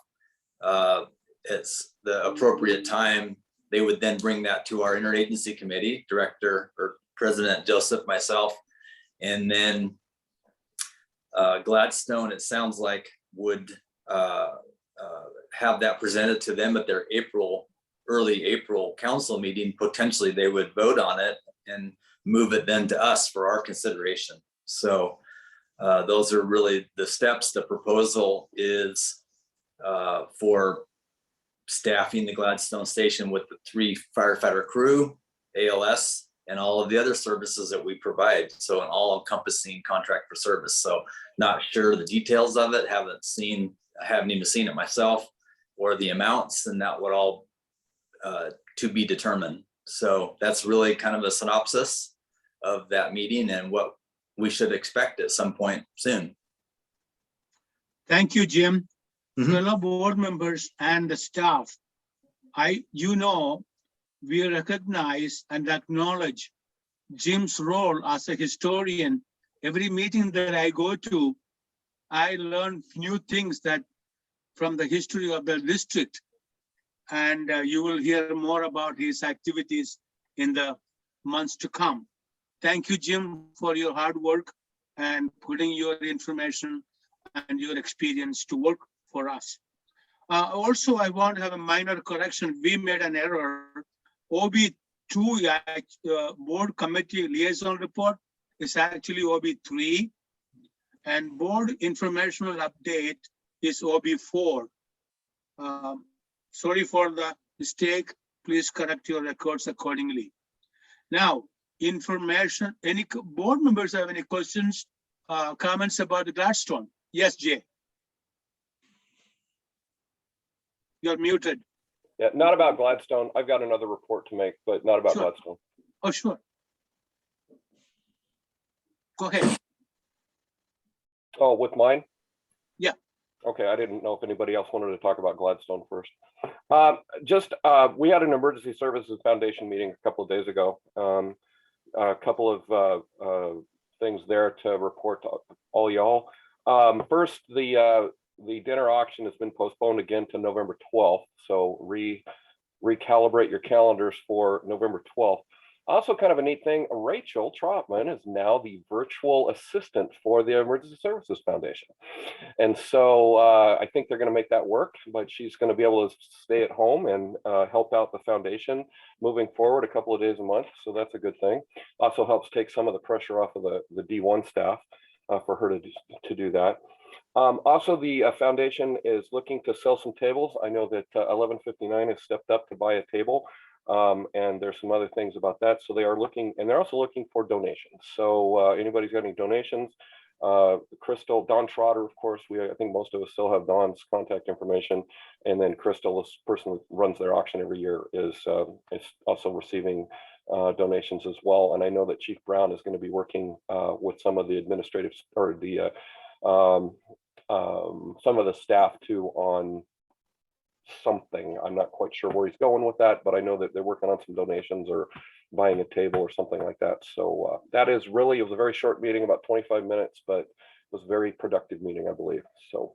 It's the appropriate time. They would then bring that to our interagency committee, Director or President Joseph, myself, and then Gladstone, it sounds like, would have that presented to them at their early April council meeting. Potentially they would vote on it and move it then to us for our consideration. So those are really the steps. The proposal is for staffing the Gladstone station with the 3 firefighter crew, ALS, and all of the other services that we provide. So an all-encompassing contract for service. So not sure the details of it, I haven't even seen it myself, or the amounts, and that would all to be determined. So that's really kind of a synopsis of that meeting and what we should expect at some point soon. Thank you, Jim. Fellow board members and the staff, we recognize and acknowledge Jim's role as a historian. Every meeting that I go to, I learn new things that from the history of the district, and you will hear more about his activities in the months to come. Thank you, Jim, for your hard work and putting your information and your experience to work for us. Also, I want to have a minor correction. We made an error. OB2 board committee liaison report is actually OB3, and board informational update is OB4. Sorry for the mistake. Please correct your records accordingly. Now, information. Any board members have any questions, comments about the Gladstone? Yes, Jay. You're muted. Yeah, not about Gladstone. I've got another report to make, but not about Sure. Gladstone. Oh, sure. Go ahead. Oh, with mine? Yeah. Okay, I didn't know if anybody else wanted to talk about Gladstone first. We had an emergency services foundation meeting a couple of days ago. A couple of things there to report to all y'all. First, the dinner auction has been postponed again to November 12th. So recalibrate your calendars for November 12th. Also, kind of a neat thing, Rachel Trotman is now the virtual assistant for the Emergency Services Foundation. And so I think they're going to make that work, but she's going to be able to stay at home and help out the foundation moving forward a couple of days a month. So that's a good thing. Also helps take some of the pressure off of the D1 staff for her to do that. Also, the foundation is looking to sell some tables. I know that 1159 has stepped up to buy a table. And there's some other things about that. So they are looking, and they're also looking for donations. So anybody's got any donations, Crystal, Don Trotter, of course, I think most of us still have Don's contact information. And then Crystal, this person who runs their auction every year, is also receiving donations as well. And I know that Chief Brown is going to be working with some of the administrative or the some of the staff too on something. I'm not quite sure where he's going with that, but I know that they're working on some donations or buying a table or something like that. So that is really, it was a very short meeting, about 25 minutes, but it was a very productive meeting, I believe. So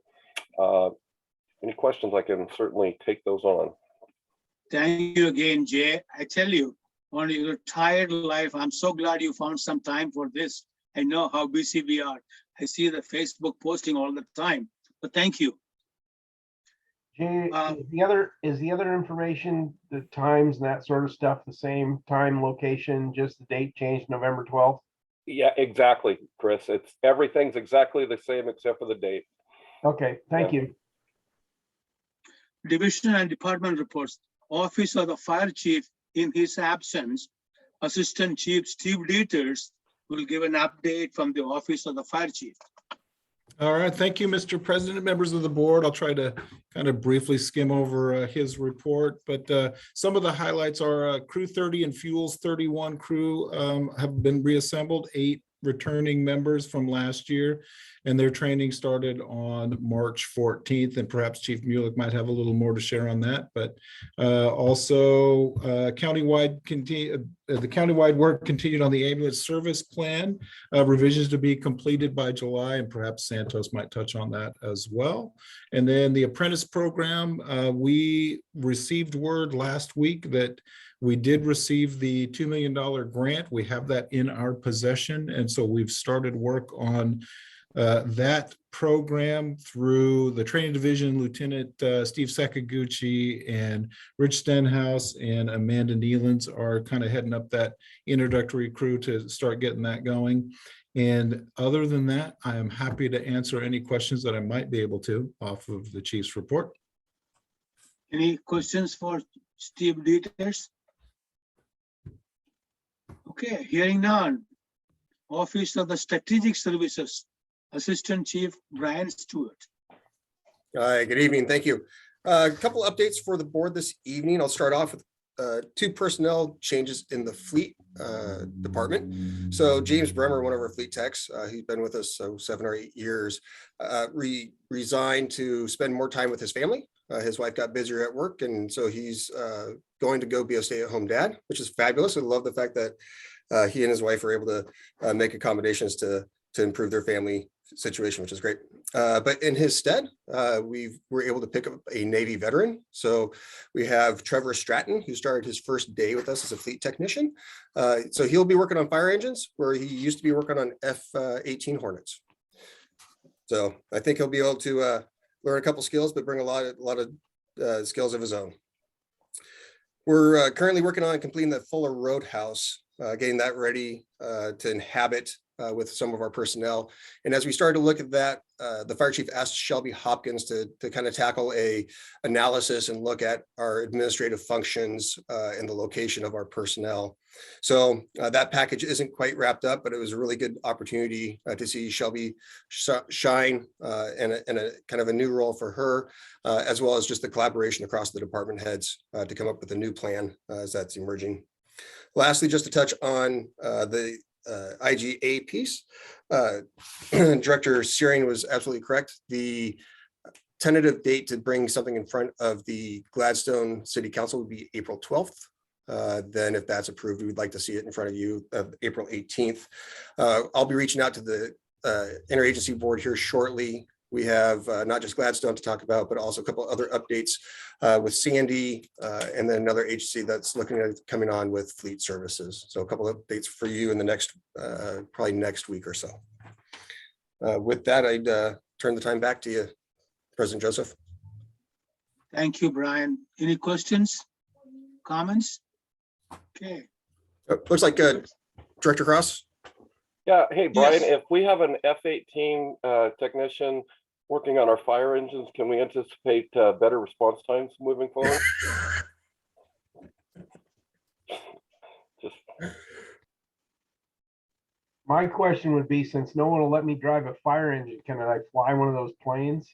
any questions, I can certainly take those on. Thank you again, Jay. I tell you, on your tired life, I'm so glad you found some time for this. I know how busy we are. I see the Facebook posting all the time, but thank you. Jay, is the other information, the times and that sort of stuff, the same time, location, just the date changed November 12th? Yeah, exactly, Chris. Everything's exactly the same except for the date. Okay, thank you. Division and department reports. Office of the Fire Chief, in his absence, Assistant Chief Steve Dieters will give an update from the Office of the Fire Chief. All right, thank you, Mr. President, members of the board. I'll try to kind of briefly skim over his report, but some of the highlights are Crew 30 and Fuels 31 crew have been reassembled, 8 returning members from last year, and their training started on March 14th, and perhaps Chief Mulick might have a little more to share on that. But also countywide the countywide work continued on the ambulance service plan, revisions to be completed by July, and perhaps Santos might touch on that as well. And then the apprentice program, we received word last week that we did receive the $2 million grant. We have that in our possession. And so we've started work on that program through the training division. Lieutenant Steve Sakaguchi and Rich Stenhouse and Amanda Nealons are kind of heading up that introductory crew to start getting that going. And other than that, I am happy to answer any questions that I might be able to off of the chief's report. Any questions for Steve Dieters? Okay, hearing none. Office of the Strategic Services, Assistant Chief Brian Stewart. Hi, good evening. Thank you. A couple updates for the board this evening. I'll start off with 2 personnel changes in the fleet department. So James Bremer, one of our fleet techs, he's been with us 7 or 8 years, resigned to spend more time with his family. His wife got busier at work, and so he's going to go be a stay-at-home dad, which is fabulous. I love the fact that he and his wife are able to make accommodations to improve their family situation, which is great. But in his stead, we were able to pick up a Navy veteran. So we have Trevor Stratton, who started his first day with us as a fleet technician. So he'll be working on fire engines where he used to be working on F-18 Hornets. So I think he'll be able to learn a couple skills, but bring a lot of skills of his own. We're currently working on completing the Fuller Roadhouse, getting that ready to inhabit with some of our personnel. And as we started to look at that, the fire chief asked Shelby Hopkins to kind of tackle a analysis and look at our administrative functions and the location of our personnel. So that package isn't quite wrapped up, but it was a really good opportunity to see Shelby shine in a kind of a new role for her, as well as just the collaboration across the department heads to come up with a new plan as that's emerging. Lastly, just to touch on the IGA piece, Director Searing was absolutely correct. The tentative date to bring something in front of the Gladstone City Council would be April 12th. Then if that's approved, we'd like to see it in front of you April 18th. I'll be reaching out to the interagency board here shortly We have not just Gladstone to talk about, but also a couple other updates with Sandy and then another agency that's looking at coming on with fleet services. So a couple of updates for you in the next, probably next week or so. With that, I'd turn the time back to you, President Joseph. Thank you, Brian. Any questions, comments? Okay. Looks like Director Cross. Yeah, hey, Brian, Yes. if we have an F-18 technician working on our fire engines, can we anticipate better response times moving forward? Just My question would be, since no one will let me drive a fire engine, can I fly one of those planes?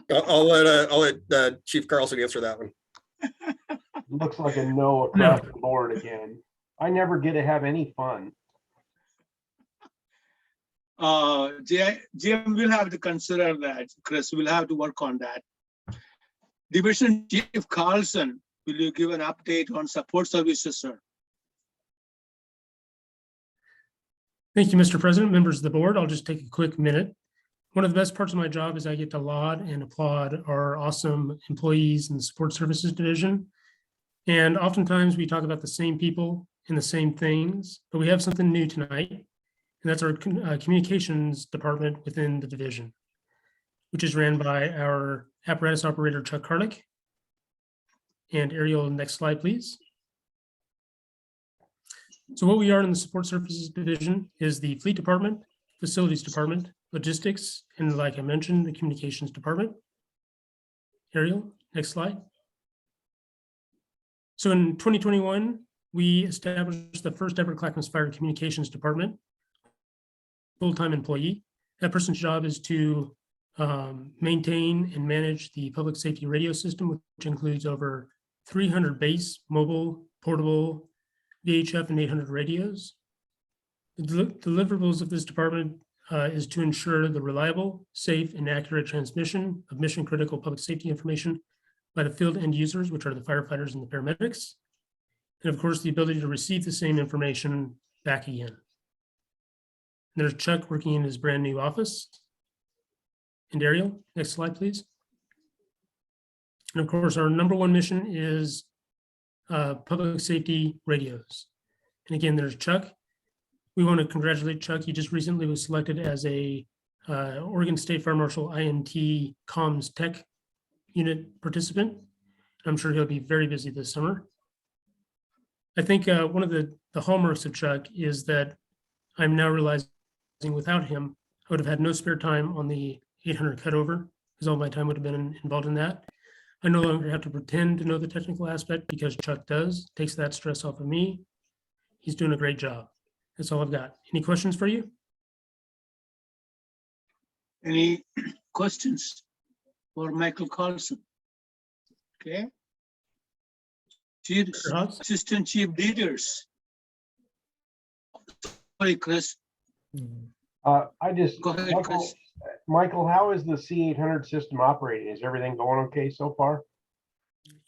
I'll let Chief Carlson answer that one. Looks like a no across the board again. I never get to have any fun. Jim will have to consider that. Chris will have to work on that. Division Chief Carlson, will you give an update on support services, sir? Thank you, Mr. President, members of the board. I'll just take a quick minute. One of the best parts of my job is I get to laud and applaud our awesome employees in the support services division. And oftentimes we talk about the same people and the same things, but we have something new tonight. And that's our communications department within the division, which is ran by our apparatus operator, Chuck Harlick. And Ariel, next slide, please. So what we are in the support services division is the fleet department, facilities department, logistics, and like I mentioned, the communications department. Ariel, next slide. So in 2021, we established the first ever Clackamas Fire Communications Department, full-time employee. That person's job is to maintain and manage the public safety radio system, which includes over 300 base, mobile, portable, VHF, and 800 radios. The deliverables of this department is to ensure the reliable, safe, and accurate transmission of mission-critical public safety information by the field end users, which are the firefighters and the paramedics. And of course, the ability to receive the same information back again. There's Chuck working in his brand new office. And Ariel, next slide, please. And of course, our number one mission is public safety radios. And again, there's Chuck. We want to congratulate Chuck. He just recently was selected as a Oregon State Fire Marshal INT Comms Tech Unit participant. I'm sure he'll be very busy this summer. I think one of the hallmarks of Chuck is that I'm now realizing without him, I would have had no spare time on the 800 cutover, because all my time would have been involved in that. I no longer have to pretend to know the technical aspect because Chuck does, takes that stress off of me. He's doing a great job. That's all I've got. Any questions for you? Any questions for Michael Carlson? Okay. Chief, Assistant Chief Leaders. Sorry, Chris. I just, Go ahead, Chris. Michael, how is the C800 system operating? Is everything going okay so far?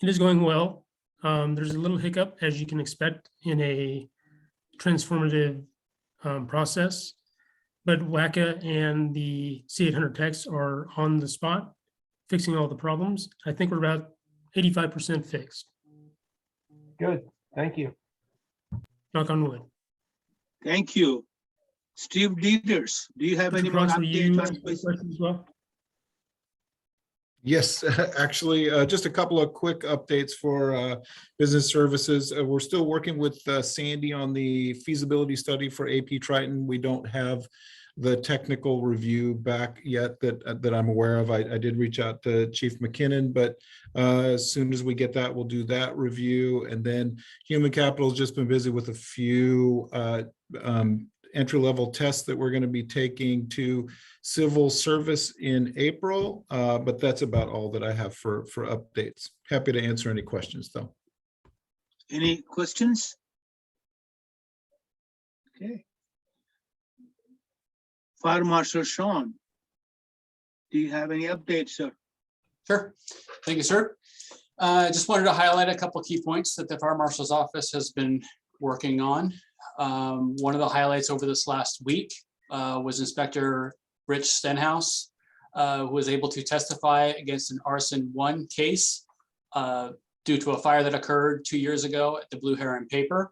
It is going well. There's a little hiccup, as you can expect in a transformative process, but WACA and the C800 techs are on the spot fixing all the problems. I think we're about 85% fixed. Good, thank you. Knock on wood. Thank you. Steve Leaders, do you have any more updates? As well? Yes, actually, just a couple of quick updates for business services. We're still working with Sandy on the feasibility study for AP Triton. We don't have the technical review back yet that I'm aware of. I did reach out to Chief McKinnon, but as soon as we get that, we'll do that review. And then Human Capital has just been busy with a few entry-level tests that we're going to be taking to civil service in April, but that's about all that I have for updates. Happy to answer any questions, though. Any questions? Okay. Fire Marshal Sean, do you have any updates, sir? Sure. Thank you, sir. I just wanted to highlight a couple of key points that the Fire Marshal's office has been working on. One of the highlights over this last week was Inspector Rich Stenhouse, who was able to testify against an arson 1 case due to a fire that occurred 2 years ago at the Blue Heron paper.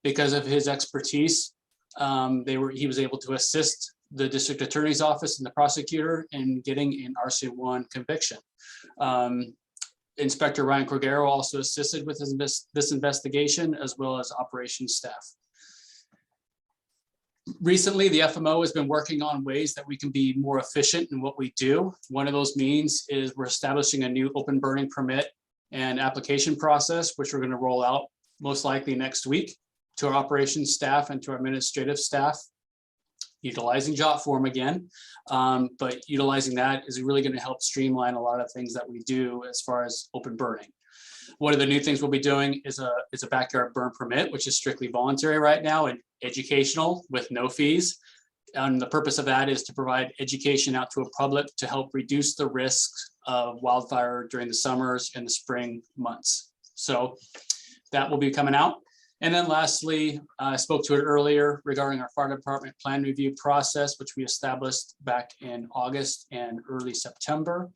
Because of his expertise, he was able to assist the district attorney's office and the prosecutor in getting an arson 1 conviction. Inspector Ryan Cordero also assisted with this investigation, as well as operations staff. Recently, the FMO has been working on ways that we can be more efficient in what we do. One of those means is we're establishing a new open burning permit and application process, which we're going to roll out most likely next week to our operations staff and to our administrative staff, utilizing jot form again. But utilizing that is really going to help streamline a lot of things that we do as far as open burning. One of the new things we'll be doing is a backyard burn permit, which is strictly voluntary right now and educational with no fees. And the purpose of that is to provide education out to a public to help reduce the risks of wildfire during the summers and the spring months. So that will be coming out. And then lastly, I spoke to it earlier regarding our fire department plan review process, which we established back in August and early September,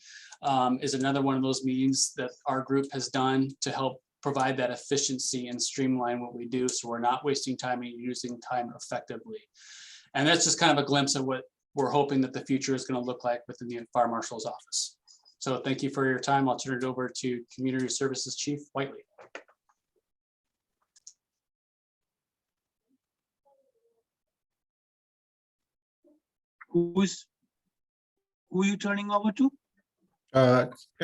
is another one of those meetings that our group has done to help provide that efficiency and streamline what we do, so we're not wasting time and using time effectively. And that's just kind of a glimpse of what we're hoping that the future is going to look like within the Fire Marshal's office. So thank you for your time. I'll turn it over to Community Services Chief Whiteley. Who are you turning over to?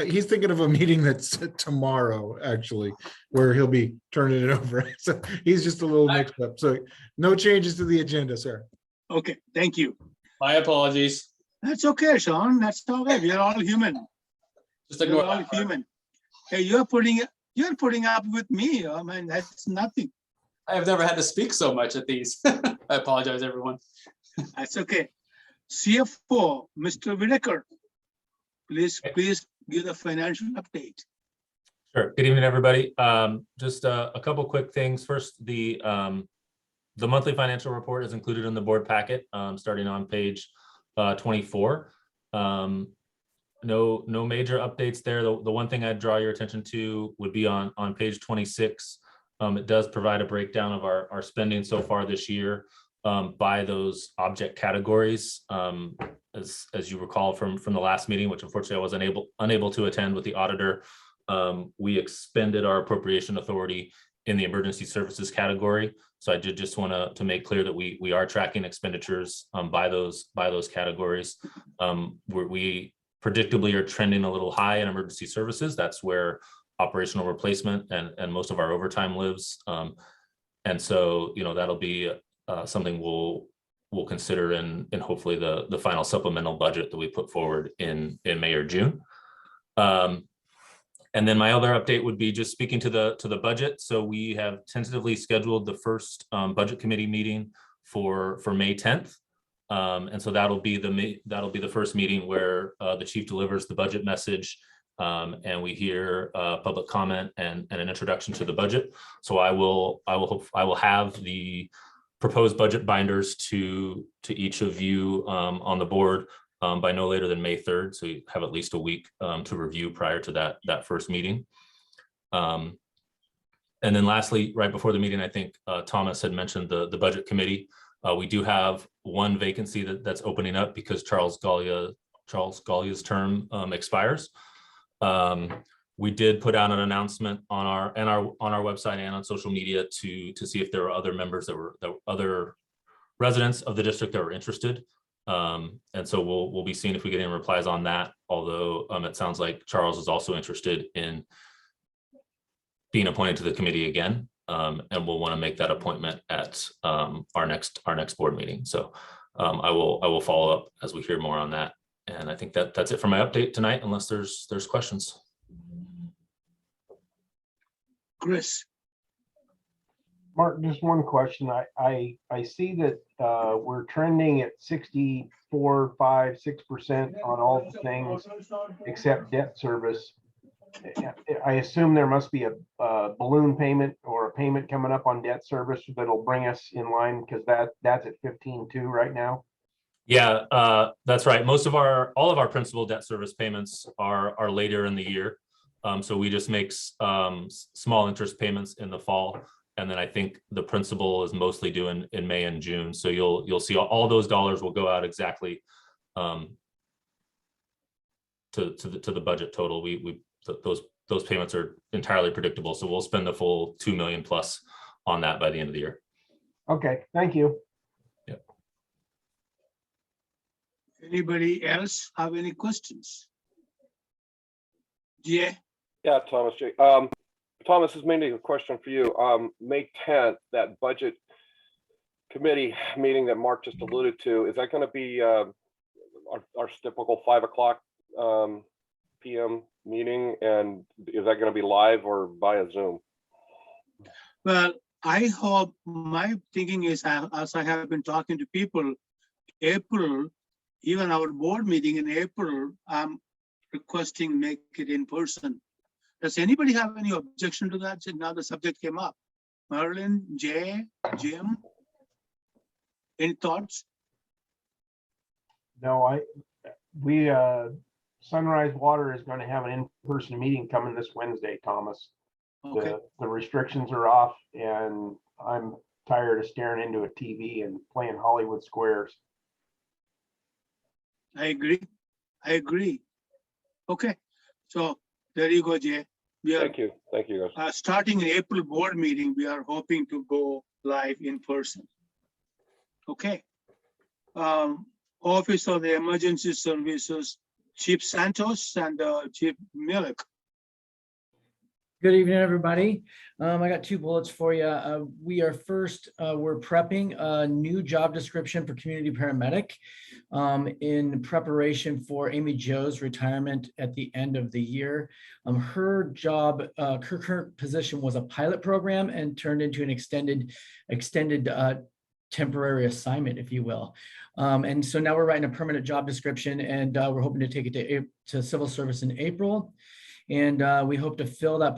He's thinking of a meeting that's tomorrow, actually, where he'll be turning it over. So he's just a little mixed up. So no changes to the agenda, sir. Okay, thank you. My apologies. That's okay, Sean. That's okay. We are all human. Just We're ignore all that part. human. Hey, you're putting up with me. I mean, that's nothing. I have never had to speak so much at these. I apologize, everyone. That's okay. CFO, Mr. Whitaker, please give the financial update. Sure. Good evening, everybody. Just a couple quick things. First, the monthly financial report is included in the board packet, starting on page 24. No major updates there. The one thing I'd draw your attention to would be on page 26. It does provide a breakdown of our spending so far this year by those object categories. As you recall from the last meeting, which unfortunately I was unable to attend with the auditor, we expended our appropriation authority in the emergency services category. So I did just want to make clear that we are tracking expenditures by those categories. We predictably are trending a little high in emergency services. That's where operational replacement and most of our overtime lives. And so, that'll be something we'll consider in hopefully the final supplemental budget that we put forward in May or June. And then my other update would be just speaking to the budget. So we have tentatively scheduled the first budget committee meeting for May 10th. And so that'll be the first meeting where the chief delivers the budget message, and we hear public comment and an introduction to the budget. So I will have the proposed budget binders to each of you on the board by no later than May 3rd. So you have at least a week to review prior to that first meeting. And then lastly, right before the meeting, I think Thomas had mentioned the budget committee. We do have one vacancy that's opening up because Charles Gallia's term expires. We did put out an announcement on our website and on social media to see if there were other members that were other residents of the district that were interested. And so we'll be seeing if we get any replies on that. Although it sounds like Charles is also interested in being appointed to the committee again, and we'll want to make that appointment at our next board meeting. So I will follow up as we hear more on that. And I think that's it for my update tonight, unless there's questions. Chris. Mark, just one question. I see that we're trending at 64, 5, 6% on all the things except debt service. I assume there must be a balloon payment or a payment coming up on debt service that'll bring us in line, because that's at 15.2 right now. Yeah, that's right. All of our principal debt service payments are later in the year. So we just make small interest payments in the fall. And then I think the principal is mostly due in May and June. So you'll see all those dollars will go out exactly to the budget total. Those payments are entirely predictable. So we'll spend the full 2 million plus on that by the end of the year. Okay, thank you. Anybody else have any questions? Yeah, Yeah, Thomas J. Thomas, this is mainly a question for you. May 10th, that budget committee meeting that Mark just alluded to, is that going to be our typical 5 o'clock PM meeting? And is that going to be live or via Zoom? well, I hope, my thinking is, as I have been talking to people, April, even our board meeting in April, I'm requesting make it in person. Does anybody have any objection to that? Now the subject came up. Merlin, Jay, Jim, any thoughts? No, we Sunrise Water is going to have an in-person meeting coming this Wednesday, Thomas. Okay, The restrictions are off and I'm tired of staring into a TV and playing Hollywood Squares. I agree. Okay, so there you go, Jay. We are Thank you, guys. starting an April board meeting. We are hoping to go live in person. Okay. Office of the Emergency Services, Chief Santos and Chief Milik. Good evening, everybody. I got 2 bullets for you. We're prepping a new job description for community paramedic in preparation for Amy Jo's retirement at the end of the year. Her current position was a pilot program and turned into an extended temporary assignment, if you will. And so now we're writing a permanent job description, and we're hoping to take it to civil service in April. And we hope to fill that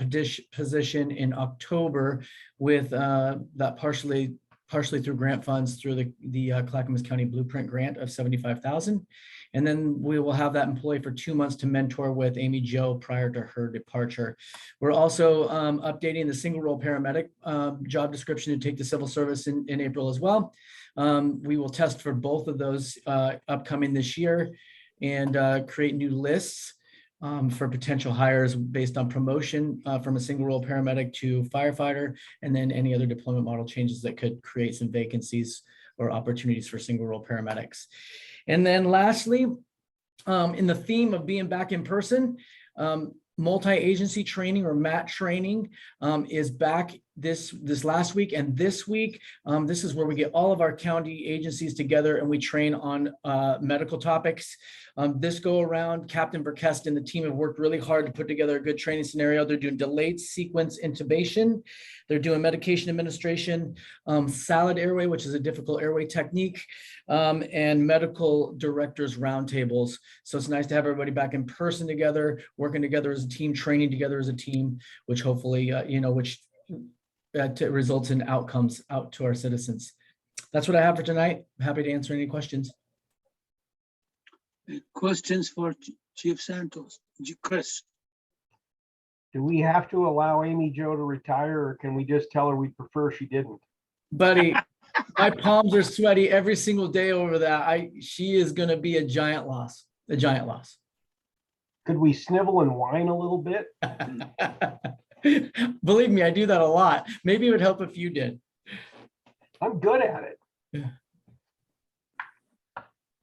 position in October with that partially through grant funds through the Clackamas County Blueprint grant of $75,000. And then we will have that employee for 2 months to mentor with Amy Jo prior to her departure. We're also updating the single role paramedic job description to take to civil service in April as well. We will test for both of those upcoming this year and create new lists for potential hires based on promotion from a single role paramedic to firefighter, and then any other deployment model changes that could create some vacancies or opportunities for single role paramedics. And then lastly, in the theme of being back in person, multi-agency training or MAT training is back this last week and this week. This is where we get all of our county agencies together and we train on medical topics. This go around, Captain Verkest and the team have worked really hard to put together a good training scenario. They're doing delayed sequence intubation. They're doing medication administration, salad airway, which is a difficult airway technique, and medical directors roundtables. So it's nice to have everybody back in person together, working together as a team, training together as a team, which hopefully, results in outcomes out to our citizens. That's what I have for tonight. I'm happy to answer any questions. Questions for Chief Santos? Chris? Do we have to allow Amy Jo to retire, or can we just tell her we prefer she didn't? Buddy, my palms are sweaty every single day over that. She is going to be a giant loss. Could we snivel and whine a little bit? Believe me, I do that a lot. Maybe it would help if you did. I'm good at it. Yeah.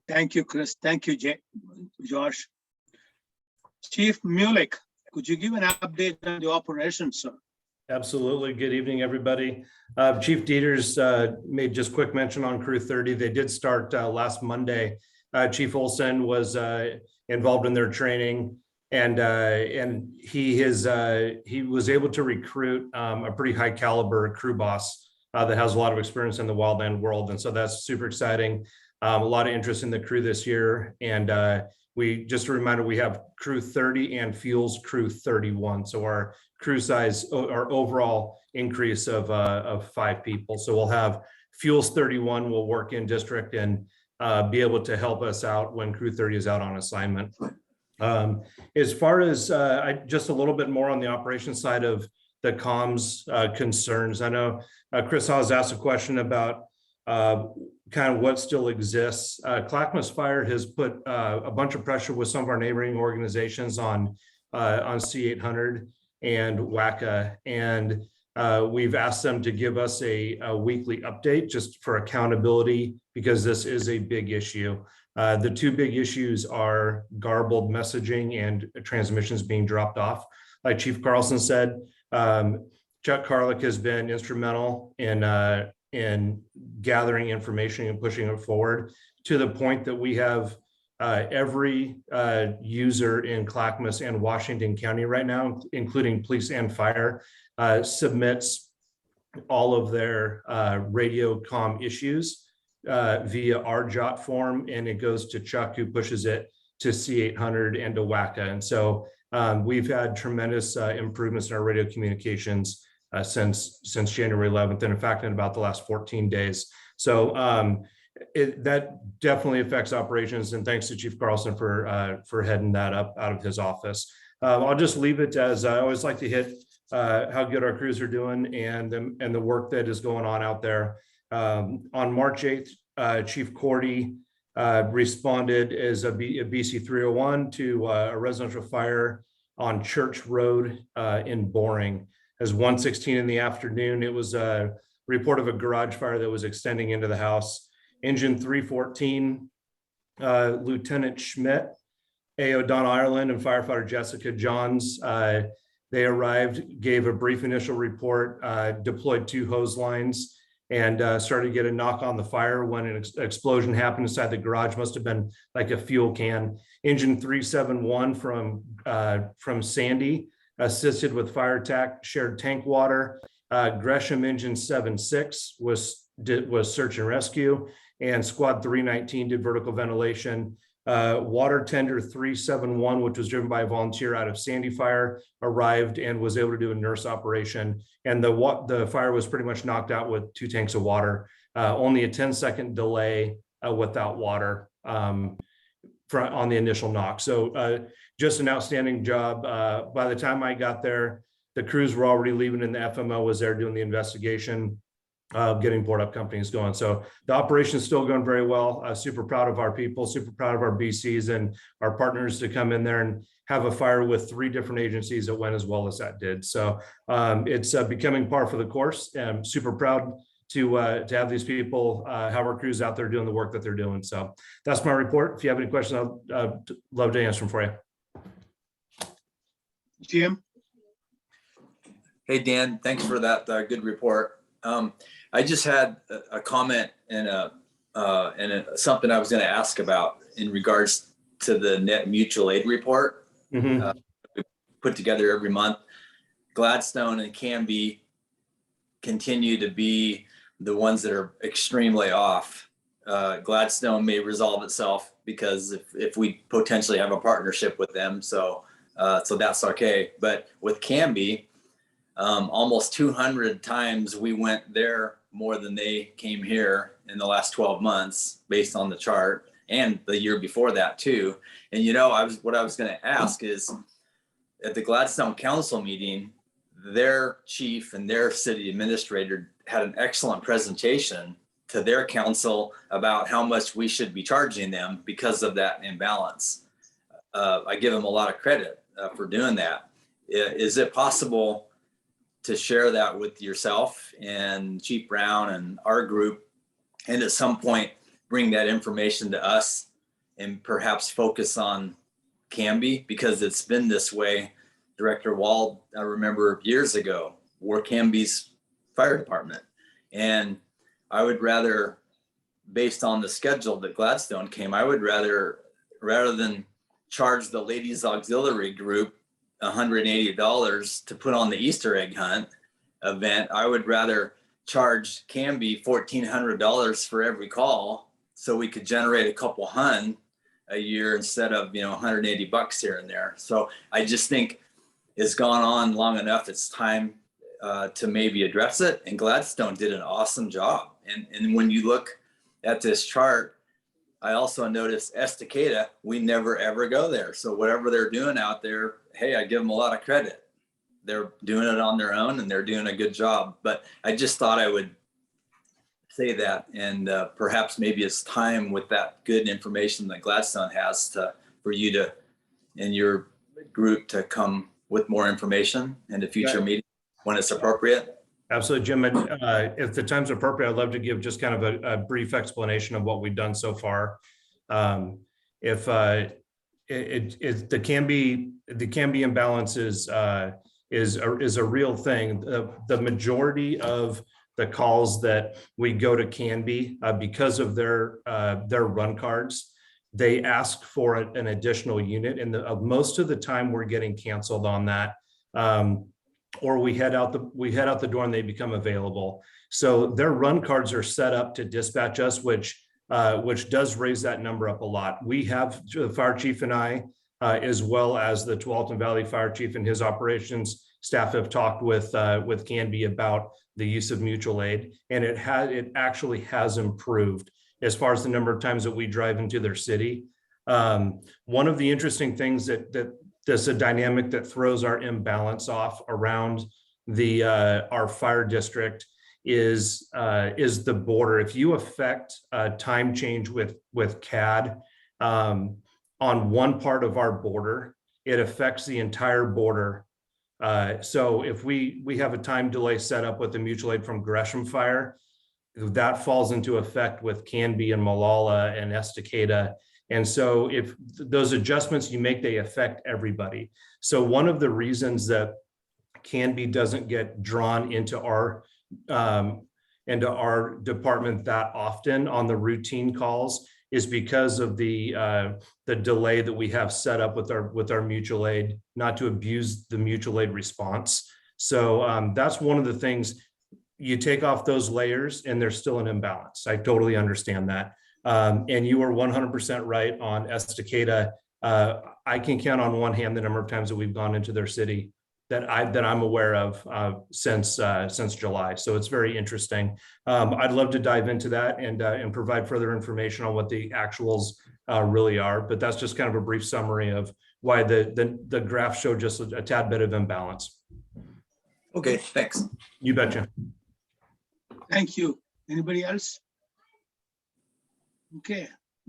Thank you, Chris. Thank you, Josh. Chief Milik, could you give an update on the operation, sir? Absolutely. Good evening, everybody. Chief Dieters made just quick mention on Crew 30. They did start last Monday. Chief Olson was involved in their training, and he was able to recruit a pretty high caliber crew boss that has a lot of experience in the wildland world, and so that's super exciting. A lot of interest in the crew this year, and we just a reminder, we have Crew 30 and Fuels Crew 31. So our crew size, our overall increase of 5 people. So we'll have Fuels 31 will work in district, and be able to help us out when Crew 30 is out on assignment. As far as just a little bit more on the operations side of the comms concerns, I know Chris Hawes asked a question about kind of what still exists. Clackamas Fire has put a bunch of pressure with some of our neighboring organizations on C800 and WACA, and we've asked them to give us a weekly update just for accountability, because this is a big issue. The two big issues are garbled messaging and transmissions being dropped off. Like Chief Carlson said, Chuck Carlick has been instrumental in gathering information and pushing it forward to the point that we have every user in Clackamas and Washington County right now, including police and fire, submits all of their radio comm issues via our jot form, and it goes to Chuck, who pushes it to C800 and to WACA. And so we've had tremendous improvements in our radio communications since January 11th, and in fact, in about the last 14 days. So that definitely affects operations, and thanks to Chief Carlson for heading that up out of his office. I'll just leave it as I always like to hit how good our crews are doing and the work that is going on out there. On March 8th, Chief Cordy responded as a BC 301 to a residential fire on Church Road in Boring. As 1:16 in the afternoon, it was a report of a garage fire that was extending into the house. Engine 314, Lieutenant Schmidt, AO Don Ireland, and firefighter Jessica Johns, they arrived, gave a brief initial report, deployed 2 hose lines, and started to get a knock on the fire when an explosion happened inside the garage. Must have been like a fuel can. Engine 371 from Sandy assisted with fire attack, shared tank water. Gresham engine 76 was search and rescue, and squad 319 did vertical ventilation. Water tender 371, which was driven by a volunteer out of Sandy Fire, arrived and was able to do a nurse operation. And the fire was pretty much knocked out with 2 tanks of water. Only a 10-second delay without water on the initial knock. So just an outstanding job. By the time I got there, the crews were already leaving, and the FMO was there doing the investigation, getting board up companies going. So the operation is still going very well. Super proud of our people, super proud of our BCs and our partners to come in there and have a fire with 3 different agencies that went as well as that did. So it's becoming par for the course. I'm super proud to have these people, have our crews out there doing the work that they're doing. So that's my report. If you have any questions, I'd love to answer them for you. Jim? Hey, Dan, thanks for that good report. I just had a comment and something I was going to ask about in regards to the net mutual aid report we put together every month. Gladstone and Canby continue to be the ones that are extremely off. Gladstone may resolve itself because if we potentially have a partnership with them, so that's okay. But with Canby, almost 200 times we went there more than they came here in the last 12 months based on the chart, and the year before that too. And what I was going to ask is, at the Gladstone Council meeting, their chief and their city administrator had an excellent presentation to their council about how much we should be charging them because of that imbalance. I give them a lot of credit for doing that. Is it possible to share that with yourself and Chief Brown and our group, and at some point bring that information to us and perhaps focus on Canby, because it's been this way. Director Wald, I remember years ago, wore Canby's fire department. And I would rather, based on the schedule that Gladstone came, I would rather than charge the ladies auxiliary group $180 to put on the Easter egg hunt event, I would rather charge Canby $1,400 for every call, so we could generate a couple $100 a year instead of $180 here and there. So I just think it's gone on long enough. It's time to maybe address it. And Gladstone did an awesome job. And when you look at this chart, I also noticed Estacada, we never ever go there. So whatever they're doing out there, hey, I give them a lot of credit. They're doing it on their own and they're doing a good job. But I just thought I would say that, and perhaps maybe it's time with that good information that Gladstone has for you to, and your group to come with more information in the future meeting when it's appropriate. Absolutely, Jim. And if the time's appropriate, I'd love to give just kind of a brief explanation of what we've done so far. If the can be imbalance is a real thing. The majority of the calls that we go to Canby because of their run cards, they ask for an additional unit, and most of the time we're getting canceled on that. Or we head out the door and they become available. So their run cards are set up to dispatch us, which does raise that number up a lot. We have, the fire chief and I, as well as the Tualatin Valley Fire Chief and his operations staff, have talked with Canby about the use of mutual aid, and it actually has improved as far as the number of times that we drive into their city. One of the interesting things that's a dynamic that throws our imbalance off around our fire district is the border. If you affect time change with CAD on one part of our border, it affects the entire border. So if we have a time delay set up with the mutual aid from Gresham Fire, that falls into effect with Canby and Malala and Estacada. And so if those adjustments you make, they affect everybody. So one of the reasons that Canby doesn't get drawn into our department that often on the routine calls is because of the delay that we have set up with our mutual aid, not to abuse the mutual aid response. So that's one of the things. You take off those layers and there's still an imbalance. I totally understand that. And you are 100% right on Estacada. I can count on one hand the number of times that we've gone into their city that I'm aware of since July. So it's very interesting. I'd love to dive into that and provide further information on what the actuals really are. But that's just kind of a brief summary of why the graph showed just a tad bit of imbalance. Okay, thanks. You betcha. Thank you. Anybody else? Okay,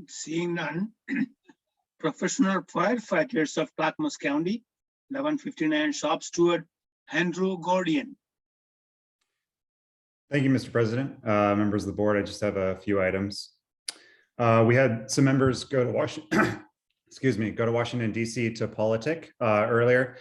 seeing none. Professional firefighters of Clackamas County, 1159 Shop Steward, Andrew Gordian. Thank you, Mr. President. Members of the board, I just have a few items. We had some members go to Washington, go to Washington, D.C. to politic earlier.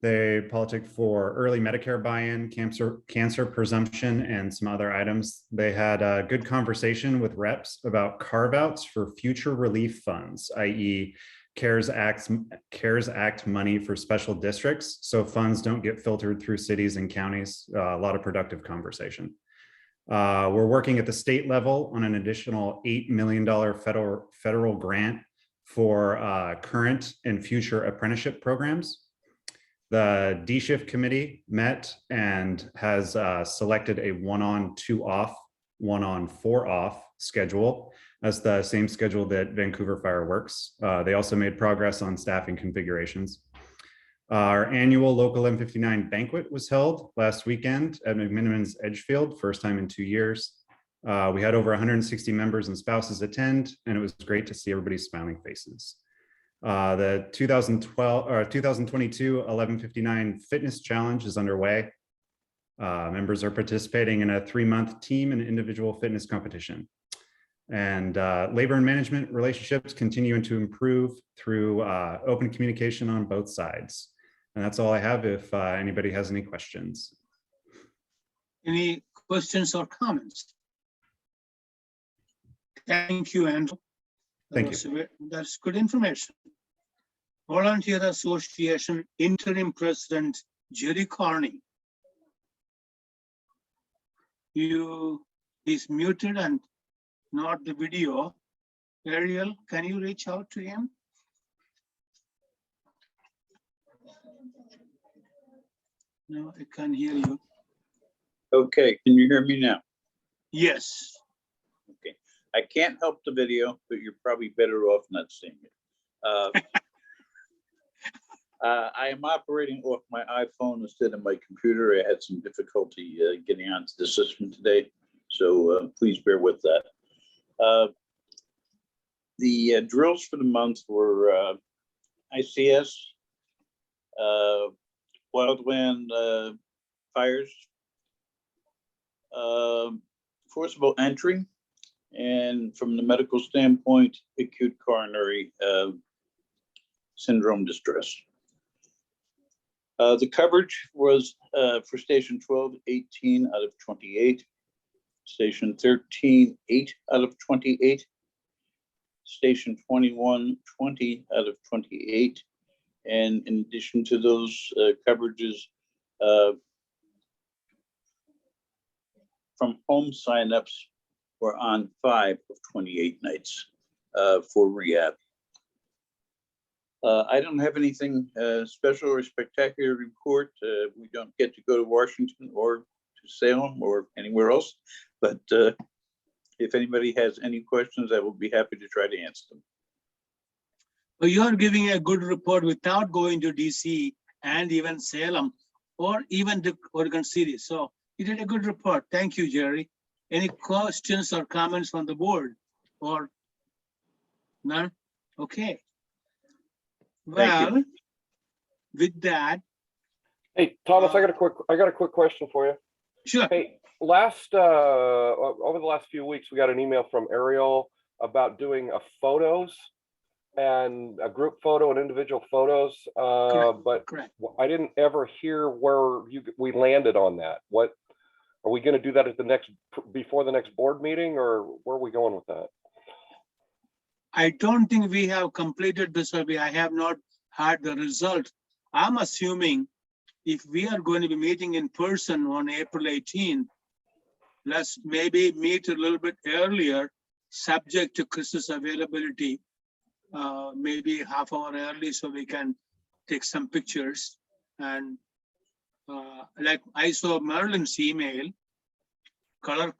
They politic for early Medicare buy-in, cancer presumption, and some other items. They had a good conversation with reps about carve-outs for future relief funds, i.e. CARES Act money for special districts, so funds don't get filtered through cities and counties. A lot of productive conversation. We're working at the state level on an additional $8 million federal grant for current and future apprenticeship programs. The D-Shift committee met and has selected a 1 on 2 off, 1 on 4 off schedule. That's the same schedule that Vancouver Fire works. They also made progress on staffing configurations. Our annual local M59 banquet was held last weekend at McMiniman's Edgefield, first time in 2 years. We had over 160 members and spouses attend, and it was great to see everybody's smiling faces. The 2022 1159 Fitness Challenge is underway. Members are participating in a 3-month team and individual fitness competition. And labor and management relationships continuing to improve through open communication on both sides. And that's all I have if anybody has any questions. Any questions or comments? Thank you, Andrew. Thank you. That's good information. Volunteer Association Interim President Jerry Carney. He's muted and not the video. Ariel, can you reach out to him? No, I can't hear you. Okay, can you hear me now? Yes. Okay. I can't help the video, but you're probably better off not seeing it. I am operating off my iPhone instead of my computer. I had some difficulty getting onto the system today, so please bear with that. The drills for the month were ICS, wildland fires, forcible entry, and from the medical standpoint, acute coronary syndrome distress. The coverage was for station 12, 18 out of 28, station 13, 8 out of 28, station 21, 20 out of 28. And in addition to those coverages, from home signups, we're on 5 of 28 nights for rehab. I don't have anything special or spectacular to report. We don't get to go to Washington or to Salem or anywhere else, but if anybody has any questions, I will be happy to try to answer them. So you are giving a good report without going to DC and even Salem or even the Oregon City. So you did a good report. Thank you, Jerry. Any questions or comments from the board or none? Okay. Well, with that. Hey, Thomas, I got a quick question for you. Sure. Hey, over the last few weeks, we got an email from Ariel about doing a photos and a group photo and individual photos. But I didn't ever hear where we landed on that. What are we going to do that at before the next board meeting, or where are we going with that? I don't think we have completed the survey. I have not had the result. I'm assuming if we are going to be meeting in person on April 18th, let's maybe meet a little bit earlier, subject to Chris's availability, maybe half hour early so we can take some pictures. And like I saw Marilyn's email, color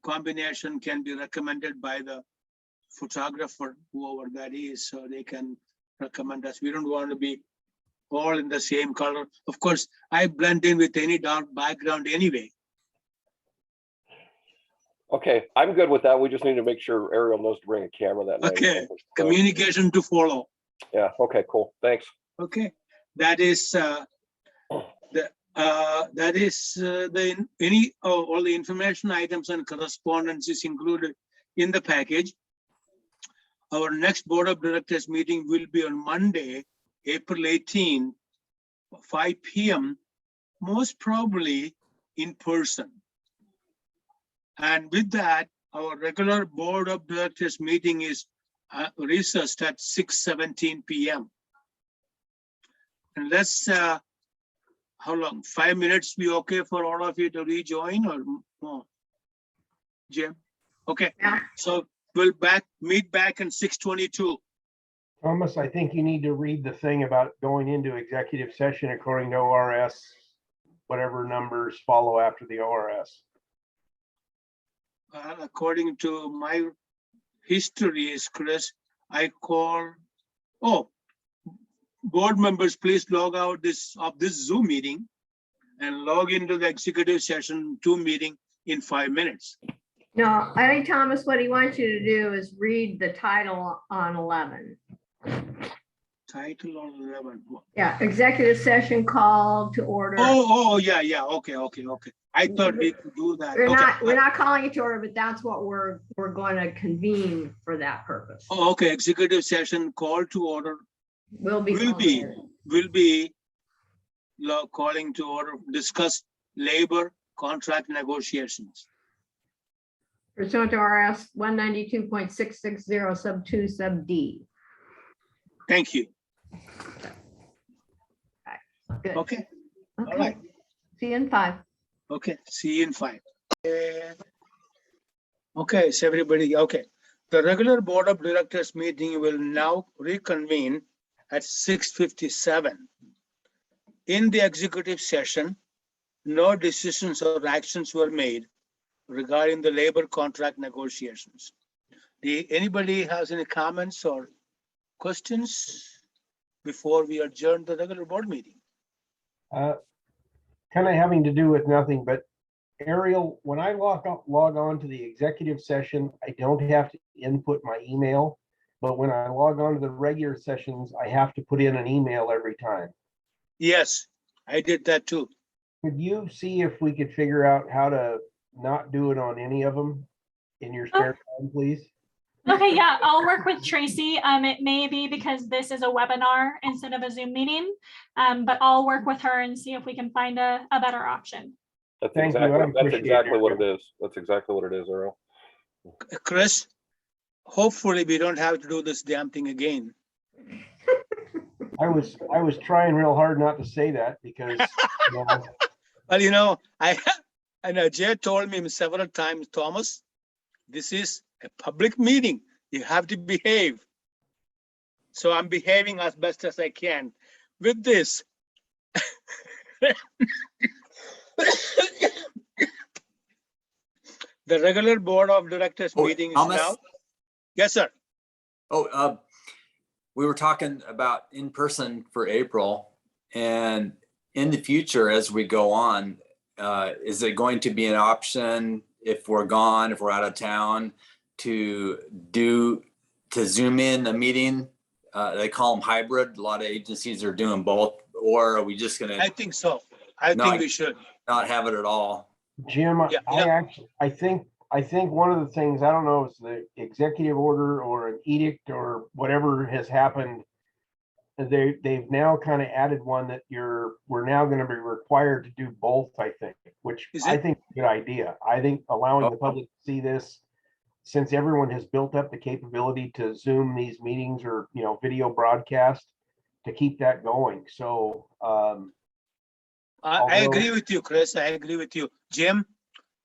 combination can be recommended by the photographer, whoever that is, so they can recommend us. We don't want to be all in the same color. Of course, I blend in with any dark background anyway. Okay, I'm good with that. We just need to make sure Ariel knows to bring a camera that night. Okay, communication to follow. Yeah, okay, cool. Thanks. Okay, that is all the information items and correspondence is included in the package. Our next board of directors meeting will be on Monday, April 18, 5 p.m., most probably in person. And with that, our regular board of directors meeting is recessed at 6:17 p.m. And let's, how long? 5 minutes be okay for all of you to rejoin or more? Jim? Okay, so we'll meet back in 6:22. Thomas, I think you need to read the thing about going into executive session according to ORS, whatever numbers follow after the ORS. According to my history is, Chris, I call, board members, please log out of this Zoom meeting and log into the executive session 2 meeting in 5 minutes. No, I think Thomas, what he wants you to do is read the title on 11. Title on 11. Yeah, executive session call to order. Yeah. Okay. I thought we could do that. We're not calling it to order, but that's what we're going to convene for that purpose. Oh, okay. Executive session call to order. Will be calling to order, discuss labor contract negotiations. Pursuant to RS 192.660 sub 2 sub D. Thank you. Good. Okay. All right. See you in 5. Okay. See you in 5. Okay. So everybody, okay. The regular board of directors meeting will now reconvene at 6:57. In the executive session, no decisions or actions were made regarding the labor contract negotiations. Anybody has any comments or questions before we adjourn the regular board meeting? Kind of having to do with nothing, but Ariel, when I log on to the executive session, I don't have to input my email. But when I log on to the regular sessions, I have to put in an email every time. Yes, I did that too. Could you see if we could figure out how to not do it on any of them in your spare time, please? Okay, yeah, I'll work with Tracy. It may be because this is a webinar instead of a Zoom meeting, but I'll work with her and see if we can find a better option. That's Thank you. I exactly, that's appreciate exactly it. what it is. That's exactly what it is, Earl. Chris, hopefully we don't have to do this damn thing again. I was trying real hard not to say that because, you know, Well, you know, I know Jay told me several times, Thomas, this is a public meeting. You have to behave. So I'm behaving as best as I can with this. The regular board of directors meeting is Thomas? now. Yes, sir. Oh, we were talking about in person for April, and in the future, as we go on, is it going to be an option if we're gone, if we're out of town, to Zoom in a meeting? They call them hybrid. A lot of agencies are doing both, or are we just gonna? I think so. I think we should. Not have it at all. Jim, I think one of the things, I don't know if it's the executive order or an edict or whatever has happened. They've now kind of added one that we're now going to be required to do both, I think, which I think is a good idea. I think allowing the public to see this, since everyone has built up the capability to Zoom these meetings or, you know, video broadcast, to keep that going. So I agree with you, Chris. I agree with you. Jim,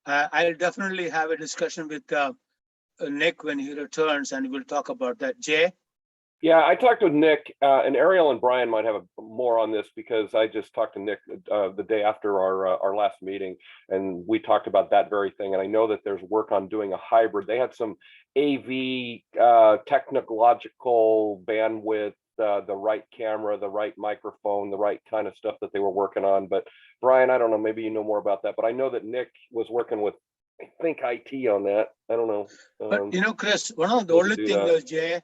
I'll definitely have a discussion with Nick when he returns, and we'll talk about that. Jay? Yeah, I talked with Nick, and Ariel and Brian might have more on this because I just talked to Nick the day after our last meeting, and we talked about that very thing. And I know that there's work on doing a hybrid. They had some AV technological bandwidth, the right camera, the right microphone, the right kind of stuff that they were working on. But Brian, I don't know, maybe you know more about that, but I know that Nick was working with, I think, IT on that. I don't know. But you know, Chris, one of the only things was, Jay,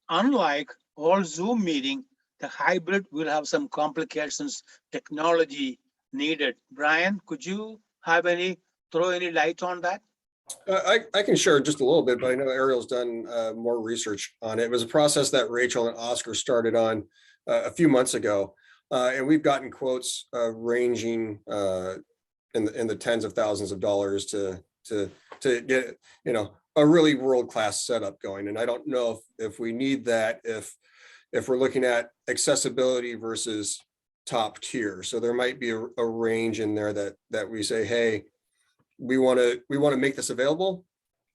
unlike all Zoom meeting, the hybrid will have some complications, technology needed. Brian, could you throw any light on that? I can share just a little bit, but I know Ariel's done more research on it. It was a process that Rachel and Oscar started on a few months ago. And we've gotten quotes ranging in the tens of thousands of dollars to get, you know, a really world-class setup going. And I don't know if we need that, if we're looking at accessibility versus top tier. So there might be a range in there that we say, hey, we want to make this available.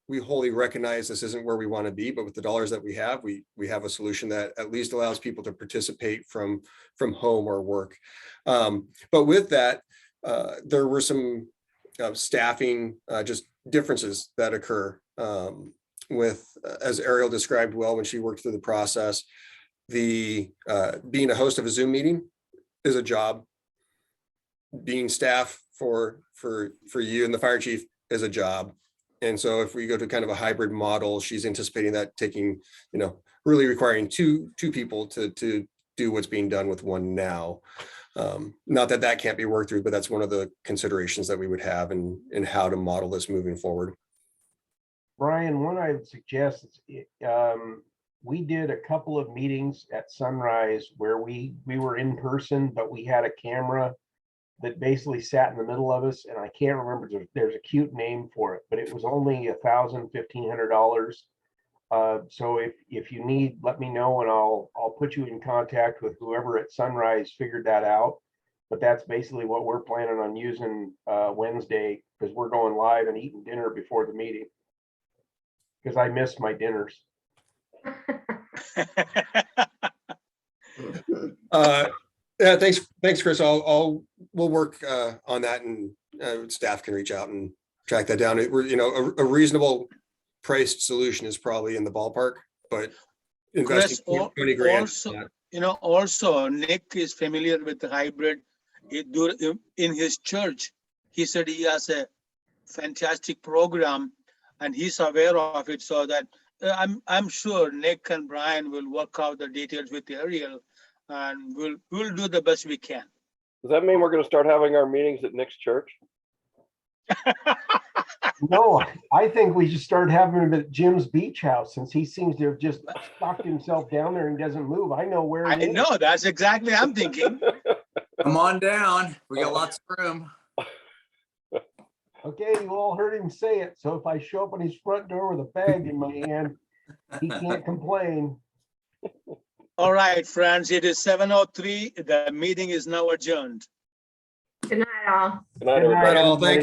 We wholly recognize this isn't where we want to be, but with the dollars that we have a solution that at least allows people to participate from home or work. But with that, there were some staffing just differences that occur with, as Ariel described well when she worked through the process, being a host of a Zoom meeting is a job. Being staff for you and the fire chief is a job. And so if we go to kind of a hybrid model, she's anticipating that taking, you know, really requiring two people to do what's being done with one now. Not that can't be worked through, but that's one of the considerations that we would have in how to model this moving forward. Brian, what I would suggest is we did a couple of meetings at Sunrise where we were in person, but we had a camera that basically sat in the middle of us, and I can't remember, there's a cute name for it, but it was only $1,000, $1,500. So if you need, let me know, and I'll put you in contact with whoever at Sunrise figured that out. But that's basically what we're planning on using Wednesday, because we're going live and eating dinner before the meeting, because I miss my dinners. Yeah, thanks, Chris. We'll work on that and staff can reach out and track that down. We're, a reasonable priced solution is probably in the ballpark, but investing Chris, 20 grand. also, also Nick is familiar with the hybrid. In his church, he said he has a fantastic program and he's aware of it, so that I'm sure Nick and Brian will work out the details with Ariel, and we'll do the best we can. Does that mean we're going to start having our meetings at Nick's church? No, I think we should start having him at Jim's beach house, since he seems to have just stuck himself down there and doesn't move. I know where. I know, that's exactly I'm thinking. Come on down. We got lots of room. Okay, you all heard him say it. So if I show up on his front door with a bag in my hand, he can't complain. All right, friends, it is 7:03. The meeting is now adjourned. Good night, all. Good night, everybody. Thanks.